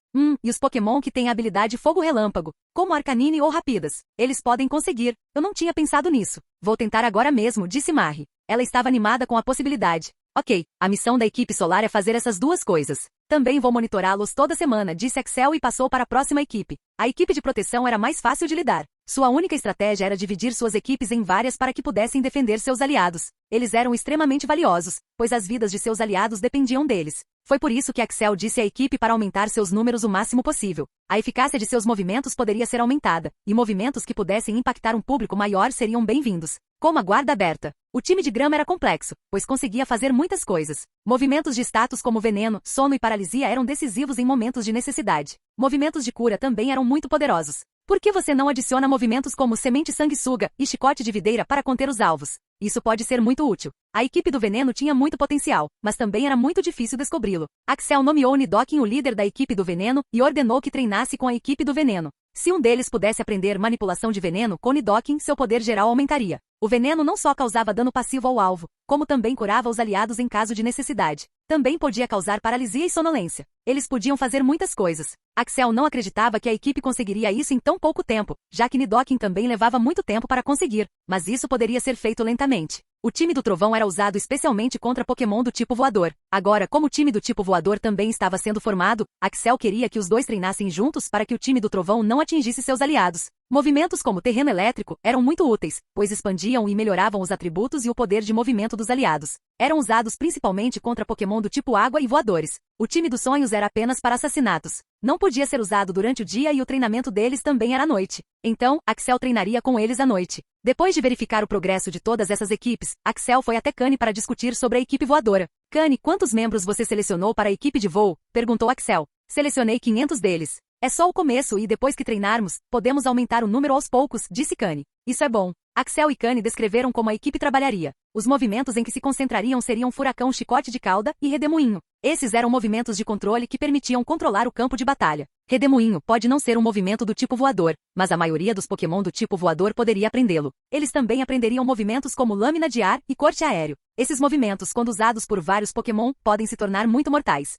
S2: E os Pokémon que têm a habilidade Fogo Relâmpago, como Arcanine ou Rapidas, eles podem conseguir. Eu não tinha pensado nisso. Vou tentar agora mesmo, disse Marre. Ela estava animada com a possibilidade. Ok, a missão da equipe solar é fazer essas duas coisas. Também vou monitorá-los toda semana, disse Axel e passou para a próxima equipe. A equipe de proteção era mais fácil de lidar. Sua única estratégia era dividir suas equipes em várias para que pudessem defender seus aliados. Eles eram extremamente valiosos, pois as vidas de seus aliados dependiam deles. Foi por isso que Axel disse à equipe para aumentar seus números o máximo possível. A eficácia de seus movimentos poderia ser aumentada, e movimentos que pudessem impactar um público maior seriam bem-vindos. Como a guarda aberta. O time de grama era complexo, pois conseguia fazer muitas coisas. Movimentos de status como veneno, sono e paralisia eram decisivos em momentos de necessidade. Movimentos de cura também eram muito poderosos. Por que você não adiciona movimentos como semente sanguessuga e chicote de videira para conter os alvos? Isso pode ser muito útil. A equipe do veneno tinha muito potencial, mas também era muito difícil descobri-lo. Axel nomeou Nidoking o líder da equipe do veneno e ordenou que treinasse com a equipe do veneno. Se um deles pudesse aprender manipulação de veneno com Nidoking, seu poder geral aumentaria. O veneno não só causava dano passivo ao alvo, como também curava os aliados em caso de necessidade. Também podia causar paralisia e sonolência. Eles podiam fazer muitas coisas. Axel não acreditava que a equipe conseguiria isso em tão pouco tempo, já que Nidoking também levava muito tempo para conseguir, mas isso poderia ser feito lentamente. O time do trovão era usado especialmente contra Pokémon do tipo voador. Agora, como o time do tipo voador também estava sendo formado, Axel queria que os dois treinassem juntos para que o time do trovão não atingisse seus aliados. Movimentos como terreno elétrico eram muito úteis, pois expandiam e melhoravam os atributos e o poder de movimento dos aliados. Eram usados principalmente contra Pokémon do tipo água e voadores. O time dos sonhos era apenas para assassinatos. Não podia ser usado durante o dia e o treinamento deles também era à noite. Então, Axel treinaria com eles à noite. Depois de verificar o progresso de todas essas equipes, Axel foi até Kani para discutir sobre a equipe voadora. Kani, quantos membros você selecionou para a equipe de voo? Perguntou Axel. Selecionei 500 deles. É só o começo e depois que treinarmos, podemos aumentar o número aos poucos, disse Kani. Isso é bom. Axel e Kani descreveram como a equipe trabalharia. Os movimentos em que se concentrariam seriam furacão, chicote de cauda e redemoinho. Esses eram movimentos de controle que permitiam controlar o campo de batalha. Redemoinho pode não ser um movimento do tipo voador, mas a maioria dos Pokémon do tipo voador poderia aprendê-lo. Eles também aprenderiam movimentos como lâmina de ar e corte aéreo. Esses movimentos, quando usados por vários Pokémon, podem se tornar muito mortais.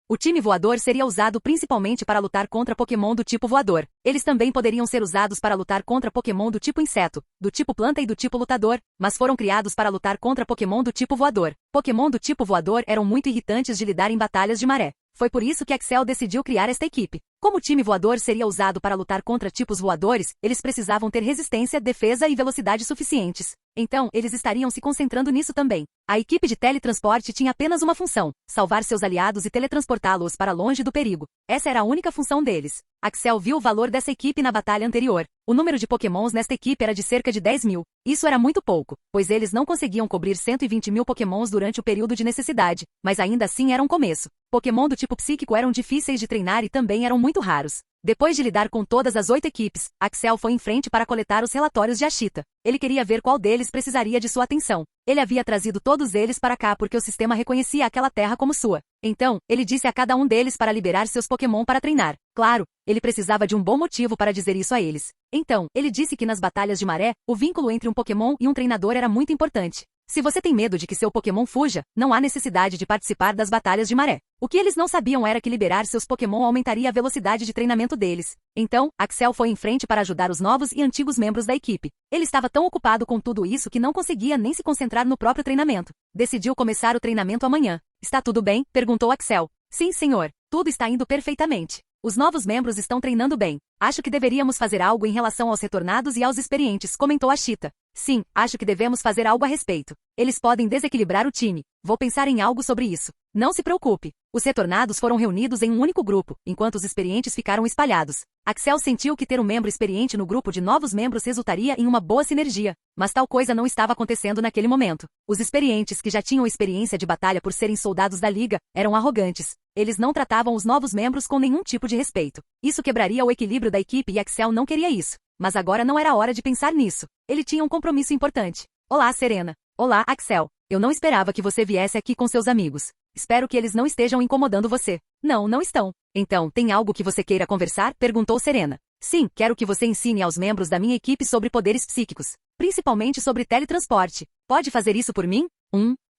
S2: O time voador seria usado principalmente para lutar contra Pokémon do tipo voador. Eles também poderiam ser usados para lutar contra Pokémon do tipo inseto, do tipo planta e do tipo lutador, mas foram criados para lutar contra Pokémon do tipo voador. Pokémon do tipo voador eram muito irritantes de lidar em batalhas de maré. Foi por isso que Axel decidiu criar esta equipe. Como o time voador seria usado para lutar contra tipos voadores, eles precisavam ter resistência, defesa e velocidade suficientes. Então, eles estariam se concentrando nisso também. A equipe de teletransporte tinha apenas uma função: salvar seus aliados e teletransportá-los para longe do perigo. Essa era a única função deles. Axel viu o valor dessa equipe na batalha anterior. O número de Pokémons nesta equipe era de cerca de 10 mil. Isso era muito pouco, pois eles não conseguiam cobrir 120 mil Pokémons durante o período de necessidade, mas ainda assim era um começo. Pokémon do tipo psíquico eram difíceis de treinar e também eram muito raros. Depois de lidar com todas as 8 equipes, Axel foi em frente para coletar os relatórios de Ashita. Ele queria ver qual deles precisaria de sua atenção. Ele havia trazido todos eles para cá porque o sistema reconhecia aquela terra como sua. Então, ele disse a cada um deles para liberar seus Pokémon para treinar. Claro, ele precisava de um bom motivo para dizer isso a eles. Então, ele disse que nas batalhas de maré, o vínculo entre um Pokémon e um treinador era muito importante. Se você tem medo de que seu Pokémon fuja, não há necessidade de participar das batalhas de maré. O que eles não sabiam era que liberar seus Pokémon aumentaria a velocidade de treinamento deles. Então, Axel foi em frente para ajudar os novos e antigos membros da equipe. Ele estava tão ocupado com tudo isso que não conseguia nem se concentrar no próprio treinamento. Decidiu começar o treinamento amanhã. Está tudo bem? Perguntou Axel. Sim, senhor. Tudo está indo perfeitamente. Os novos membros estão treinando bem. Acho que deveríamos fazer algo em relação aos retornados e aos experientes, comentou Ashita. Sim, acho que devemos fazer algo a respeito. Eles podem desequilibrar o time. Vou pensar em algo sobre isso. Não se preocupe. Os retornados foram reunidos em um único grupo, enquanto os experientes ficaram espalhados. Axel sentiu que ter um membro experiente no grupo de novos membros resultaria em uma boa sinergia, mas tal coisa não estava acontecendo naquele momento. Os experientes, que já tinham experiência de batalha por serem soldados da liga, eram arrogantes. Eles não tratavam os novos membros com nenhum tipo de respeito. Isso quebraria o equilíbrio da equipe e Axel não queria isso. Mas agora não era a hora de pensar nisso. Ele tinha um compromisso importante. Olá, Serena. Olá, Axel. Eu não esperava que você viesse aqui com seus amigos. Espero que eles não estejam incomodando você. Não, não estão. Então, tem algo que você queira conversar? Perguntou Serena. Sim, quero que você ensine aos membros da minha equipe sobre poderes psíquicos. Principalmente sobre teletransporte. Pode fazer isso por mim?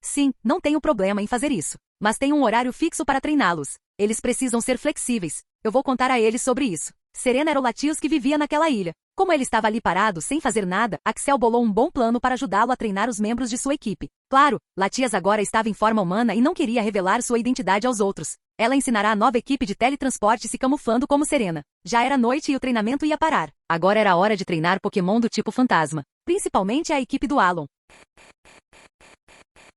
S2: Sim, não tenho problema em fazer isso. Mas tem um horário fixo para treiná-los. Eles precisam ser flexíveis. Eu vou contar a eles sobre isso. Serena era o Latios que vivia naquela ilha. Como ele estava ali parado, sem fazer nada, Axel bolou um bom plano para ajudá-lo a treinar os membros de sua equipe. Claro, Latias agora estava em forma humana e não queria revelar sua identidade aos outros. Ela ensinará a nova equipe de teletransporte se camuflando como Serena. Já era noite e o treinamento ia parar. Agora era a hora de treinar Pokémon do tipo fantasma. Principalmente a equipe do Alon.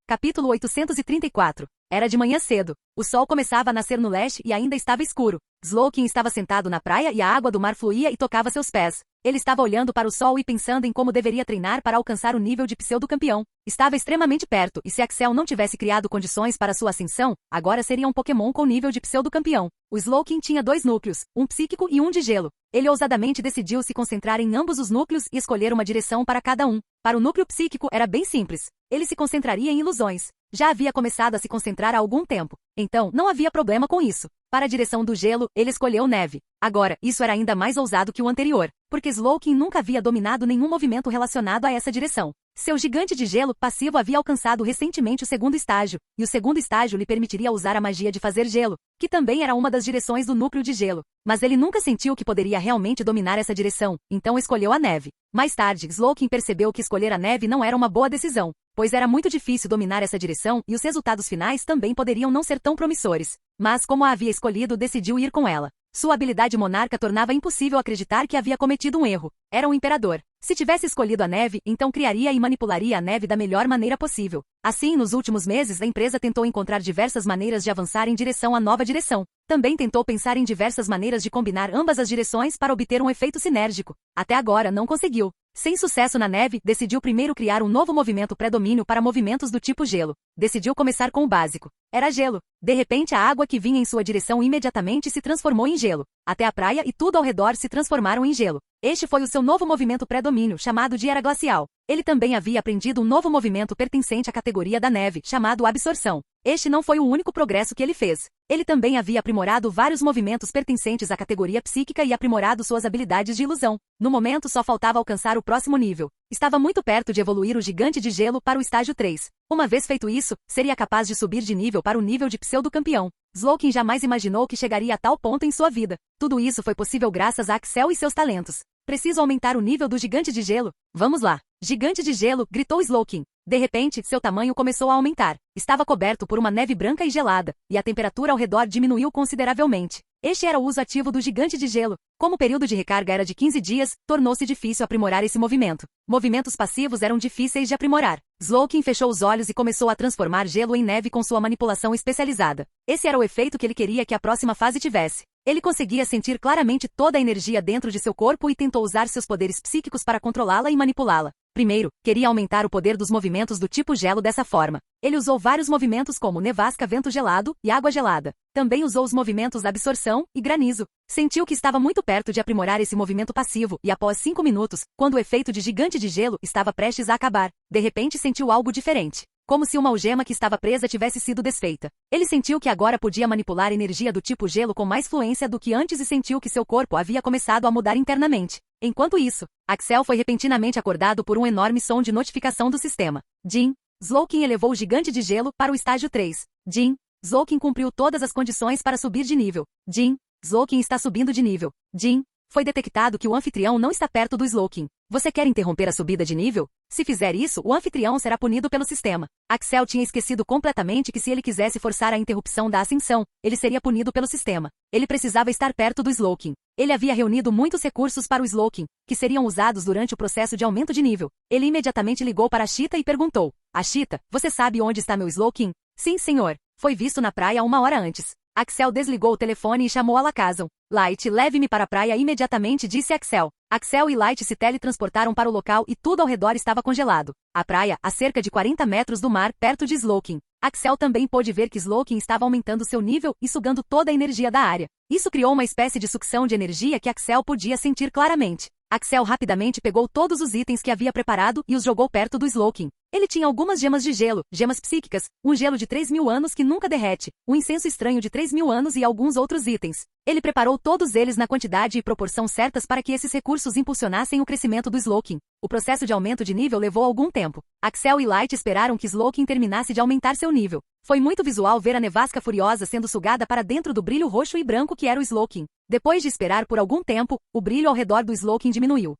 S2: Capítulo 834. Era de manhã cedo. O sol começava a nascer no leste e ainda estava escuro. Slowking estava sentado na praia e a água do mar fluía e tocava seus pés. Ele estava olhando para o sol e pensando em como deveria treinar para alcançar o nível de pseudo-campeão. Estava extremamente perto, e se Axel não tivesse criado condições para sua ascensão, agora seria um Pokémon com nível de pseudo-campeão. O Slowking tinha 2 núcleos, um psíquico e um de gelo. Ele ousadamente decidiu se concentrar em ambos os núcleos e escolher uma direção para cada um. Para o núcleo psíquico era bem simples. Ele se concentraria em ilusões. Já havia começado a se concentrar há algum tempo. Então, não havia problema com isso. Para a direção do gelo, ele escolheu neve. Agora, isso era ainda mais ousado que o anterior, porque Slowking nunca havia dominado nenhum movimento relacionado a essa direção. Seu gigante de gelo passivo havia alcançado recentemente o 2º estágio, e o 2º estágio lhe permitiria usar a magia de fazer gelo, que também era uma das direções do núcleo de gelo. Mas ele nunca sentiu que poderia realmente dominar essa direção, então escolheu a neve. Mais tarde, Slowking percebeu que escolher a neve não era uma boa decisão, pois era muito difícil dominar essa direção e os resultados finais também poderiam não ser tão promissores. Mas como a havia escolhido, decidiu ir com ela. Sua habilidade monarca tornava impossível acreditar que havia cometido um erro. Era um imperador. Se tivesse escolhido a neve, então criaria e manipularia a neve da melhor maneira possível. Assim, nos últimos meses, a empresa tentou encontrar diversas maneiras de avançar em direção à nova direção. Também tentou pensar em diversas maneiras de combinar ambas as direções para obter um efeito sinérgico. Até agora, não conseguiu. Sem sucesso na neve, decidiu primeiro criar um novo movimento pré-domínio para movimentos do tipo gelo. Decidiu começar com o básico. Era gelo. De repente, a água que vinha em sua direção imediatamente se transformou em gelo. Até a praia e tudo ao redor se transformaram em gelo. Este foi o seu novo movimento pré-domínio, chamado de Era Glacial. Ele também havia aprendido um novo movimento pertencente à categoria da neve, chamado Absorção. Este não foi o único progresso que ele fez. Ele também havia aprimorado vários movimentos pertencentes à categoria psíquica e aprimorado suas habilidades de ilusão. No momento, só faltava alcançar o próximo nível. Estava muito perto de evoluir o gigante de gelo para o estágio 3. Uma vez feito isso, seria capaz de subir de nível para o nível de pseudo-campeão. Slowking jamais imaginou que chegaria a tal ponto em sua vida. Tudo isso foi possível graças a Axel e seus talentos. Preciso aumentar o nível do gigante de gelo. Vamos lá. Gigante de gelo, gritou Slowking. De repente, seu tamanho começou a aumentar. Estava coberto por uma neve branca e gelada, e a temperatura ao redor diminuiu consideravelmente. Este era o uso ativo do gigante de gelo. Como o período de recarga era de 15 dias, tornou-se difícil aprimorar esse movimento. Movimentos passivos eram difíceis de aprimorar. Slowking fechou os olhos e começou a transformar gelo em neve com sua manipulação especializada. Esse era o efeito que ele queria que a próxima fase tivesse. Ele conseguia sentir claramente toda a energia dentro de seu corpo e tentou usar seus poderes psíquicos para controlá-la e manipulá-la. Primeiro, queria aumentar o poder dos movimentos do tipo gelo dessa forma. Ele usou vários movimentos como nevasca, vento gelado e água gelada. Também usou os movimentos absorção e granizo. Sentiu que estava muito perto de aprimorar esse movimento passivo e após 5 minutos, quando o efeito de gigante de gelo estava prestes a acabar, de repente sentiu algo diferente. Como se uma algema que estava presa tivesse sido desfeita. Ele sentiu que agora podia manipular energia do tipo gelo com mais fluência do que antes e sentiu que seu corpo havia começado a mudar internamente. Enquanto isso, Axel foi repentinamente acordado por um enorme som de notificação do sistema. Jin, Slowking elevou o gigante de gelo para o estágio 3. Jin, Slowking cumpriu todas as condições para subir de nível. Jin, Slowking está subindo de nível. Jin, foi detectado que o anfitrião não está perto do Slowking. Você quer interromper a subida de nível? Se fizer isso, o anfitrião será punido pelo sistema. Axel tinha esquecido completamente que se ele quisesse forçar a interrupção da ascensão, ele seria punido pelo sistema. Ele precisava estar perto do Slowking. Ele havia reunido muitos recursos para o Slowking, que seriam usados durante o processo de aumento de nível. Ele imediatamente ligou para Ashita e perguntou: Ashita, você sabe onde está meu Slowking? Sim, senhor. Foi visto na praia 1 hora antes. Axel desligou o telefone e chamou a Lacazon. Light, leve-me para a praia imediatamente, disse Axel. Axel e Light se teletransportaram para o local e tudo ao redor estava congelado. A praia, a cerca de 40 metros do mar, perto de Slowking. Axel também pôde ver que Slowking estava aumentando seu nível e sugando toda a energia da área. Isso criou uma espécie de sucção de energia que Axel podia sentir claramente. Axel rapidamente pegou todos os itens que havia preparado e os jogou perto do Slowking. Ele tinha algumas gemas de gelo, gemas psíquicas, um gelo de 3.000 anos que nunca derrete, um incenso estranho de 3.000 anos e alguns outros itens. Ele preparou todos eles na quantidade e proporção certas para que esses recursos impulsionassem o crescimento do Slowking. O processo de aumento de nível levou algum tempo. Axel e Light esperaram que Slowking terminasse de aumentar seu nível. Foi muito visual ver a nevasca furiosa sendo sugada para dentro do brilho roxo e branco que era o Slowking. Depois de esperar por algum tempo, o brilho ao redor do Slowking diminuiu.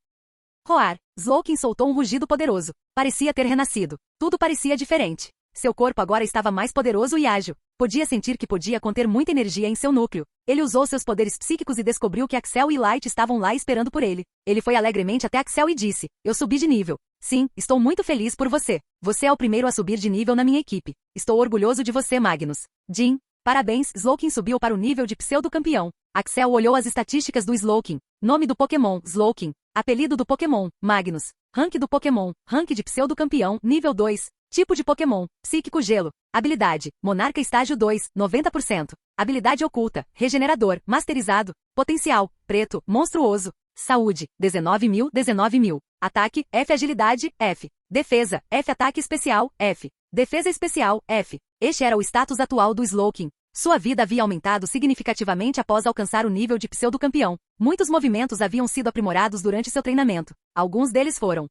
S2: Roar. Slowking soltou um rugido poderoso. Parecia ter renascido. Tudo parecia diferente. Seu corpo agora estava mais poderoso e ágil. Podia sentir que podia conter muita energia em seu núcleo. Ele usou seus poderes psíquicos e descobriu que Axel e Light estavam lá esperando por ele. Ele foi alegremente até Axel e disse: Eu subi de nível. Sim, estou muito feliz por você. Você é o primeiro a subir de nível na minha equipe. Estou orgulhoso de você, Magnus. Jin, parabéns, Slowking subiu para o nível de pseudo-campeão. Axel olhou as estatísticas do Slowking. Nome do Pokémon, Slowking. Apelido do Pokémon, Magnus. Rank do Pokémon, rank de pseudo-campeão, nível 2. Tipo de Pokémon, psíquico gelo. Habilidade, Monarca estágio 2, 90%. Habilidade oculta, regenerador, masterizado. Potencial, preto, monstruoso. Saúde, 19.000, 19.000. Ataque, F. Agilidade, F. Defesa, F. Ataque especial, F. Defesa especial, F. Este era o status atual do Slowking. Sua vida havia aumentado significativamente após alcançar o nível de pseudo-campeão. Muitos movimentos haviam sido aprimorados durante seu treinamento. Alguns deles foram...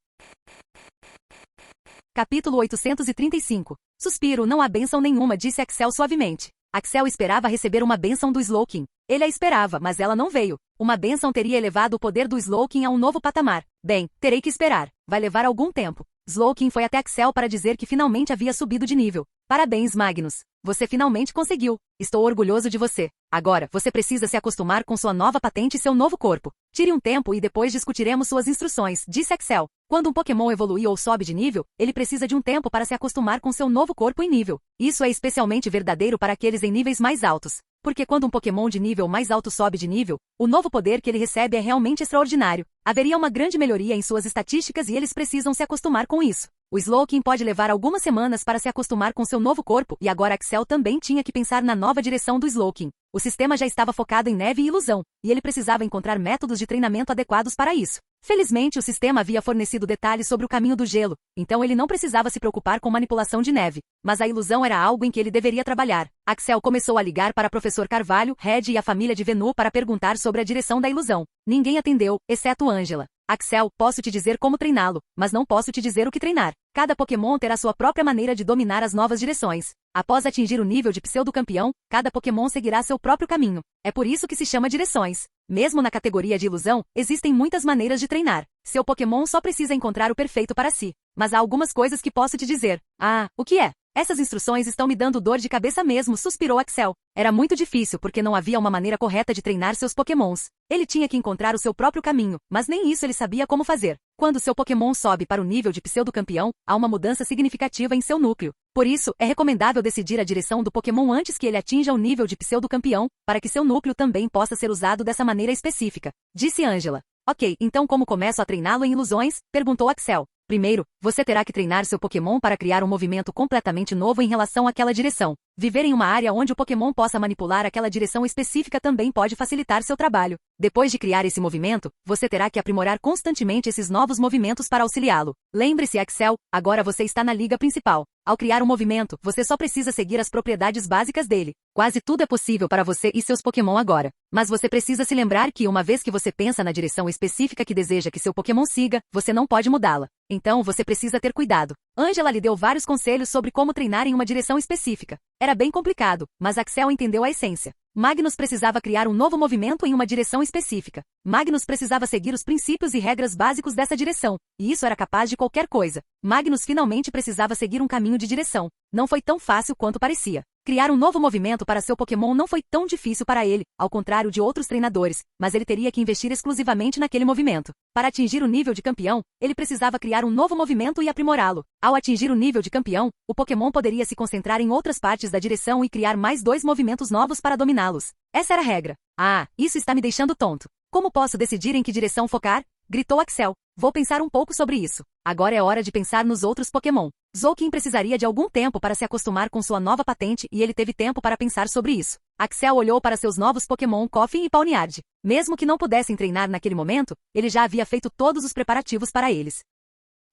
S2: Capítulo 835. Suspiro, não há bênção nenhuma, disse Axel suavemente. Axel esperava receber uma bênção do Slowking. Ele a esperava, mas ela não veio. Uma bênção teria elevado o poder do Slowking a um novo patamar. Bem, terei que esperar. Vai levar algum tempo. Slowking foi até Axel para dizer que finalmente havia subido de nível. Parabéns, Magnus. Você finalmente conseguiu. Estou orgulhoso de você. Agora, você precisa se acostumar com sua nova patente e seu novo corpo. Tire um tempo e depois discutiremos suas instruções, disse Axel. Quando um Pokémon evolui ou sobe de nível, ele precisa de um tempo para se acostumar com seu novo corpo e nível. Isso é especialmente verdadeiro para aqueles em níveis mais altos. Porque quando um Pokémon de nível mais alto sobe de nível, o novo poder que ele recebe é realmente extraordinário. Haveria uma grande melhoria em suas estatísticas e eles precisam se acostumar com isso. O Slowking pode levar algumas semanas para se acostumar com seu novo corpo e agora Axel também tinha que pensar na nova direção do Slowking. O sistema já estava focado em neve e ilusão, e ele precisava encontrar métodos de treinamento adequados para isso. Felizmente, o sistema havia fornecido detalhes sobre o caminho do gelo, então ele não precisava se preocupar com manipulação de neve. Mas a ilusão era algo em que ele deveria trabalhar. Axel começou a ligar para Professor Carvalho, Red e a família de Venu para perguntar sobre a direção da ilusão. Ninguém atendeu, exceto Angela. Axel, posso te dizer como treiná-lo, mas não posso te dizer o que treinar. Cada Pokémon terá sua própria maneira de dominar as novas direções. Após atingir o nível de pseudo-campeão, cada Pokémon seguirá seu próprio caminho. É por isso que se chama direções. Mesmo na categoria de ilusão, existem muitas maneiras de treinar. Seu Pokémon só precisa encontrar o perfeito para si. Mas há algumas coisas que posso te dizer. Ah, o que é? Essas instruções estão me dando dor de cabeça mesmo, suspirou Axel. Era muito difícil porque não havia uma maneira correta de treinar seus Pokémons. Ele tinha que encontrar o seu próprio caminho, mas nem isso ele sabia como fazer. Quando seu Pokémon sobe para o nível de pseudo-campeão, há uma mudança significativa em seu núcleo. Por isso, é recomendável decidir a direção do Pokémon antes que ele atinja o nível de pseudo-campeão, para que seu núcleo também possa ser usado dessa maneira específica, disse Angela. Ok, então como começo a treiná-lo em ilusões? Perguntou Axel. Primeiro, você terá que treinar seu Pokémon para criar um movimento completamente novo em relação àquela direção. Viver em uma área onde o Pokémon possa manipular aquela direção específica também pode facilitar seu trabalho. Depois de criar esse movimento, você terá que aprimorar constantemente esses novos movimentos para auxiliá-lo. Lembre-se, Axel, agora você está na liga principal. Ao criar um movimento, você só precisa seguir as propriedades básicas dele. Quase tudo é possível para você e seus Pokémon agora. Mas você precisa se lembrar que uma vez que você pensa na direção específica que deseja que seu Pokémon siga, você não pode mudá-la. Então você precisa ter cuidado. Angela lhe deu vários conselhos sobre como treinar em uma direção específica. Era bem complicado, mas Axel entendeu a essência. Magnus precisava criar um novo movimento em uma direção específica. Magnus precisava seguir os princípios e regras básicos dessa direção, e isso era capaz de qualquer coisa. Magnus finalmente precisava seguir um caminho de direção. Não foi tão fácil quanto parecia. Criar um novo movimento para seu Pokémon não foi tão difícil para ele, ao contrário de outros treinadores, mas ele teria que investir exclusivamente naquele movimento. Para atingir o nível de campeão, ele precisava criar um novo movimento e aprimorá-lo. Ao atingir o nível de campeão, o Pokémon poderia se concentrar em outras partes da direção e criar mais 2 movimentos novos para dominá-los. Essa era a regra. Ah, isso está me deixando tonto. Como posso decidir em que direção focar? Gritou Axel. Vou pensar um pouco sobre isso. Agora é hora de pensar nos outros Pokémon. Zoukin precisaria de algum tempo para se acostumar com sua nova patente e ele teve tempo para pensar sobre isso. Axel olhou para seus novos Pokémon Koffing e Pawniard. Mesmo que não pudessem treinar naquele momento, ele já havia feito todos os preparativos para eles.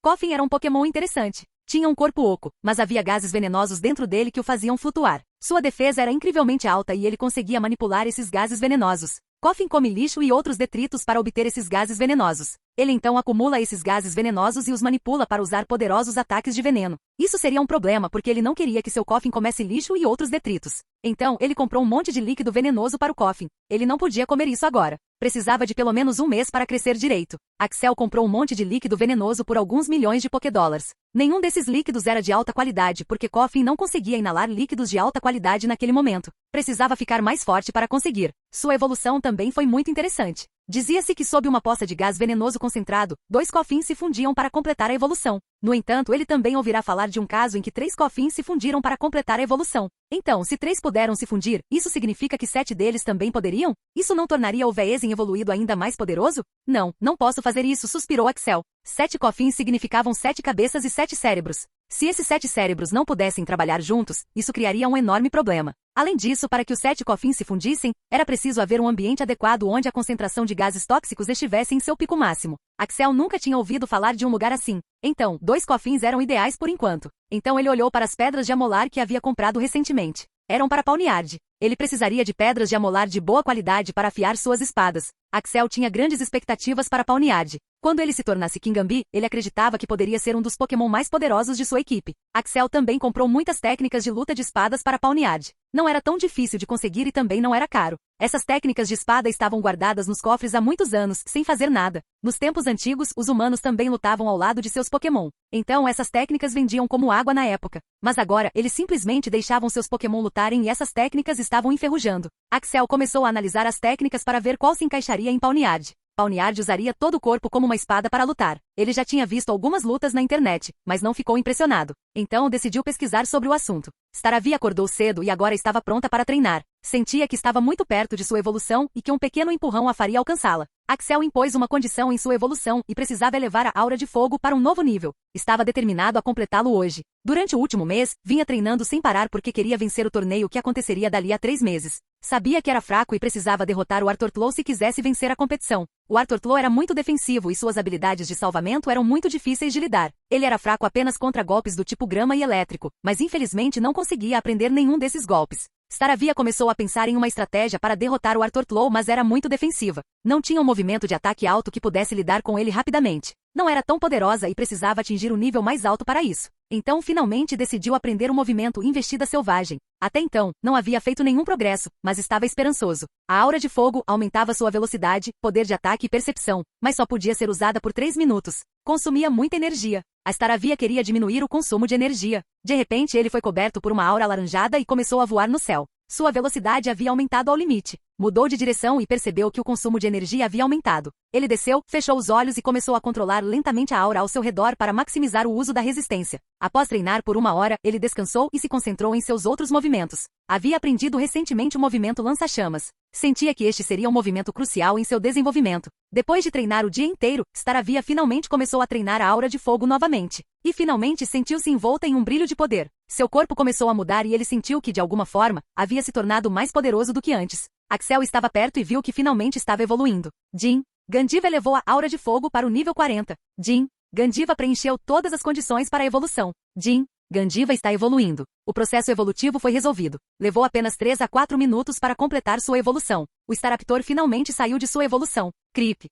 S2: Koffing era um Pokémon interessante. Tinha um corpo oco, mas havia gases venenosos dentro dele que o faziam flutuar. Sua defesa era incrivelmente alta e ele conseguia manipular esses gases venenosos. Koffing come lixo e outros detritos para obter esses gases venenosos. Ele então acumula esses gases venenosos e os manipula para usar poderosos ataques de veneno. Isso seria um problema porque ele não queria que seu Koffing comesse lixo e outros detritos. Então, ele comprou um monte de líquido venenoso para o Koffing. Ele não podia comer isso agora. Precisava de pelo menos um mês para crescer direito. Axel comprou um monte de líquido venenoso por alguns milhões de Pokédólares. Nenhum desses líquidos era de alta qualidade porque Koffing não conseguia inalar líquidos de alta qualidade naquele momento. Precisava ficar mais forte para conseguir. Sua evolução também foi muito interessante. Dizia-se que sob uma poça de gás venenoso concentrado, 2 Koffings se fundiam para completar a evolução. No entanto, ele também ouvirá falar de um caso em que 3 Koffings se fundiram para completar a evolução. Então, se 3 puderam se fundir, isso significa que 7 deles também poderiam? Isso não tornaria o Veezin evoluído ainda mais poderoso? Não, não posso fazer isso, suspirou Axel. 7 Koffings significavam 7 cabeças e 7 cérebros. Se esses 7 cérebros não pudessem trabalhar juntos, isso criaria um enorme problema. Além disso, para que os 7 Koffings se fundissem, era preciso haver um ambiente adequado onde a concentração de gases tóxicos estivesse em seu pico máximo. Axel nunca tinha ouvido falar de um lugar assim. Então, 2 Koffings eram ideais por enquanto. Então ele olhou para as pedras de amolar que havia comprado recentemente. Eram para Pawniard. Ele precisaria de pedras de amolar de boa qualidade para afiar suas espadas. Axel tinha grandes expectativas para Pawniard. Quando ele se tornasse Kingambi, ele acreditava que poderia ser um dos Pokémon mais poderosos de sua equipe. Axel também comprou muitas técnicas de luta de espadas para Pawniard. Não era tão difícil de conseguir e também não era caro. Essas técnicas de espada estavam guardadas nos cofres há muitos anos, sem fazer nada. Nos tempos antigos, os humanos também lutavam ao lado de seus Pokémon. Então essas técnicas vendiam como água na época. Mas agora, eles simplesmente deixavam seus Pokémon lutarem e essas técnicas estavam enferrujando. Axel começou a analisar as técnicas para ver qual se encaixaria em Pawniard. Pawniard usaria todo o corpo como uma espada para lutar. Ele já tinha visto algumas lutas na internet, mas não ficou impressionado. Então decidiu pesquisar sobre o assunto. Staravia acordou cedo e agora estava pronta para treinar. Sentia que estava muito perto de sua evolução e que um pequeno empurrão a faria alcançá-la. Axel impôs uma condição em sua evolução e precisava elevar a aura de fogo para um novo nível. Estava determinado a completá-lo hoje. Durante o último mês, vinha treinando sem parar porque queria vencer o torneio que aconteceria dali a 3 meses. Sabia que era fraco e precisava derrotar o Artortlow se quisesse vencer a competição. O Artortlow era muito defensivo e suas habilidades de salvamento eram muito difíceis de lidar. Ele era fraco apenas contra golpes do tipo grama e elétrico, mas infelizmente não conseguia aprender nenhum desses golpes. Staravia começou a pensar em uma estratégia para derrotar o Arthur Tlow, mas era muito defensiva. Não tinha um movimento de ataque alto que pudesse lidar com ele rapidamente. Não era tão poderosa e precisava atingir o nível mais alto para isso. Então finalmente decidiu aprender o movimento Investida Selvagem. Até então, não havia feito nenhum progresso, mas estava esperançoso. A aura de fogo aumentava sua velocidade, poder de ataque e percepção, mas só podia ser usada por 3 minutos. Consumia muita energia. A Staravia queria diminuir o consumo de energia. De repente ele foi coberto por uma aura alaranjada e começou a voar no céu. Sua velocidade havia aumentado ao limite. Mudou de direção e percebeu que o consumo de energia havia aumentado. Ele desceu, fechou os olhos e começou a controlar lentamente a aura ao seu redor para maximizar o uso da resistência. Após treinar por 1 hora, ele descansou e se concentrou em seus outros movimentos. Havia aprendido recentemente o movimento lança-chamas. Sentia que este seria um movimento crucial em seu desenvolvimento. Depois de treinar o dia inteiro, Staravia finalmente começou a treinar a aura de fogo novamente. E finalmente sentiu-se envolta em um brilho de poder. Seu corpo começou a mudar e ele sentiu que, de alguma forma, havia se tornado mais poderoso do que antes. Axel estava perto e viu que finalmente estava evoluindo. Jin Gandiva elevou a aura de fogo para o nível 40. Jin Gandiva preencheu todas as condições para a evolução. Jin Gandiva está evoluindo. O processo evolutivo foi resolvido. Levou apenas 3 a 4 minutos para completar sua evolução. O Staraptor finalmente saiu de sua evolução. Krip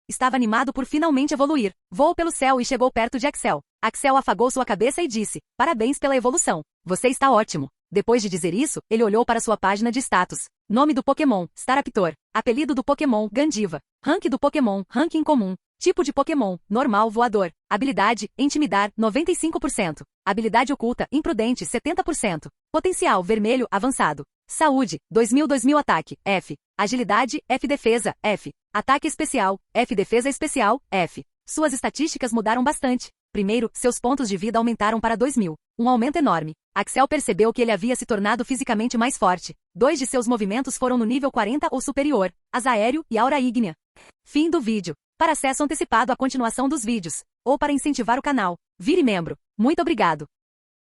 S2: estava animado por finalmente evoluir. Voou pelo céu e chegou perto de Axel. Axel afagou sua cabeça e disse: "Parabéns pela evolução. Você está ótimo." Depois de dizer isso, ele olhou para sua página de status. Nome do Pokémon: Staraptor. Apelido do Pokémon: Gandiva. Rank do Pokémon: ranking comum. Tipo de Pokémon: normal voador. Habilidade: intimidar 95%. Habilidade oculta: imprudente 70%. Potencial vermelho avançado. Saúde: 2000 ataque F. Agilidade F defesa F. Ataque especial F defesa especial F. Suas estatísticas mudaram bastante. Primeiro, seus pontos de vida aumentaram para 2000. Um aumento enorme. Axel percebeu que ele havia se tornado fisicamente mais forte. 2 de seus movimentos foram no nível 40 ou superior. Asa aéreo e aura ígnea. Fim do vídeo. Para acesso antecipado à continuação dos vídeos, ou para incentivar o canal, vire membro. Muito obrigado.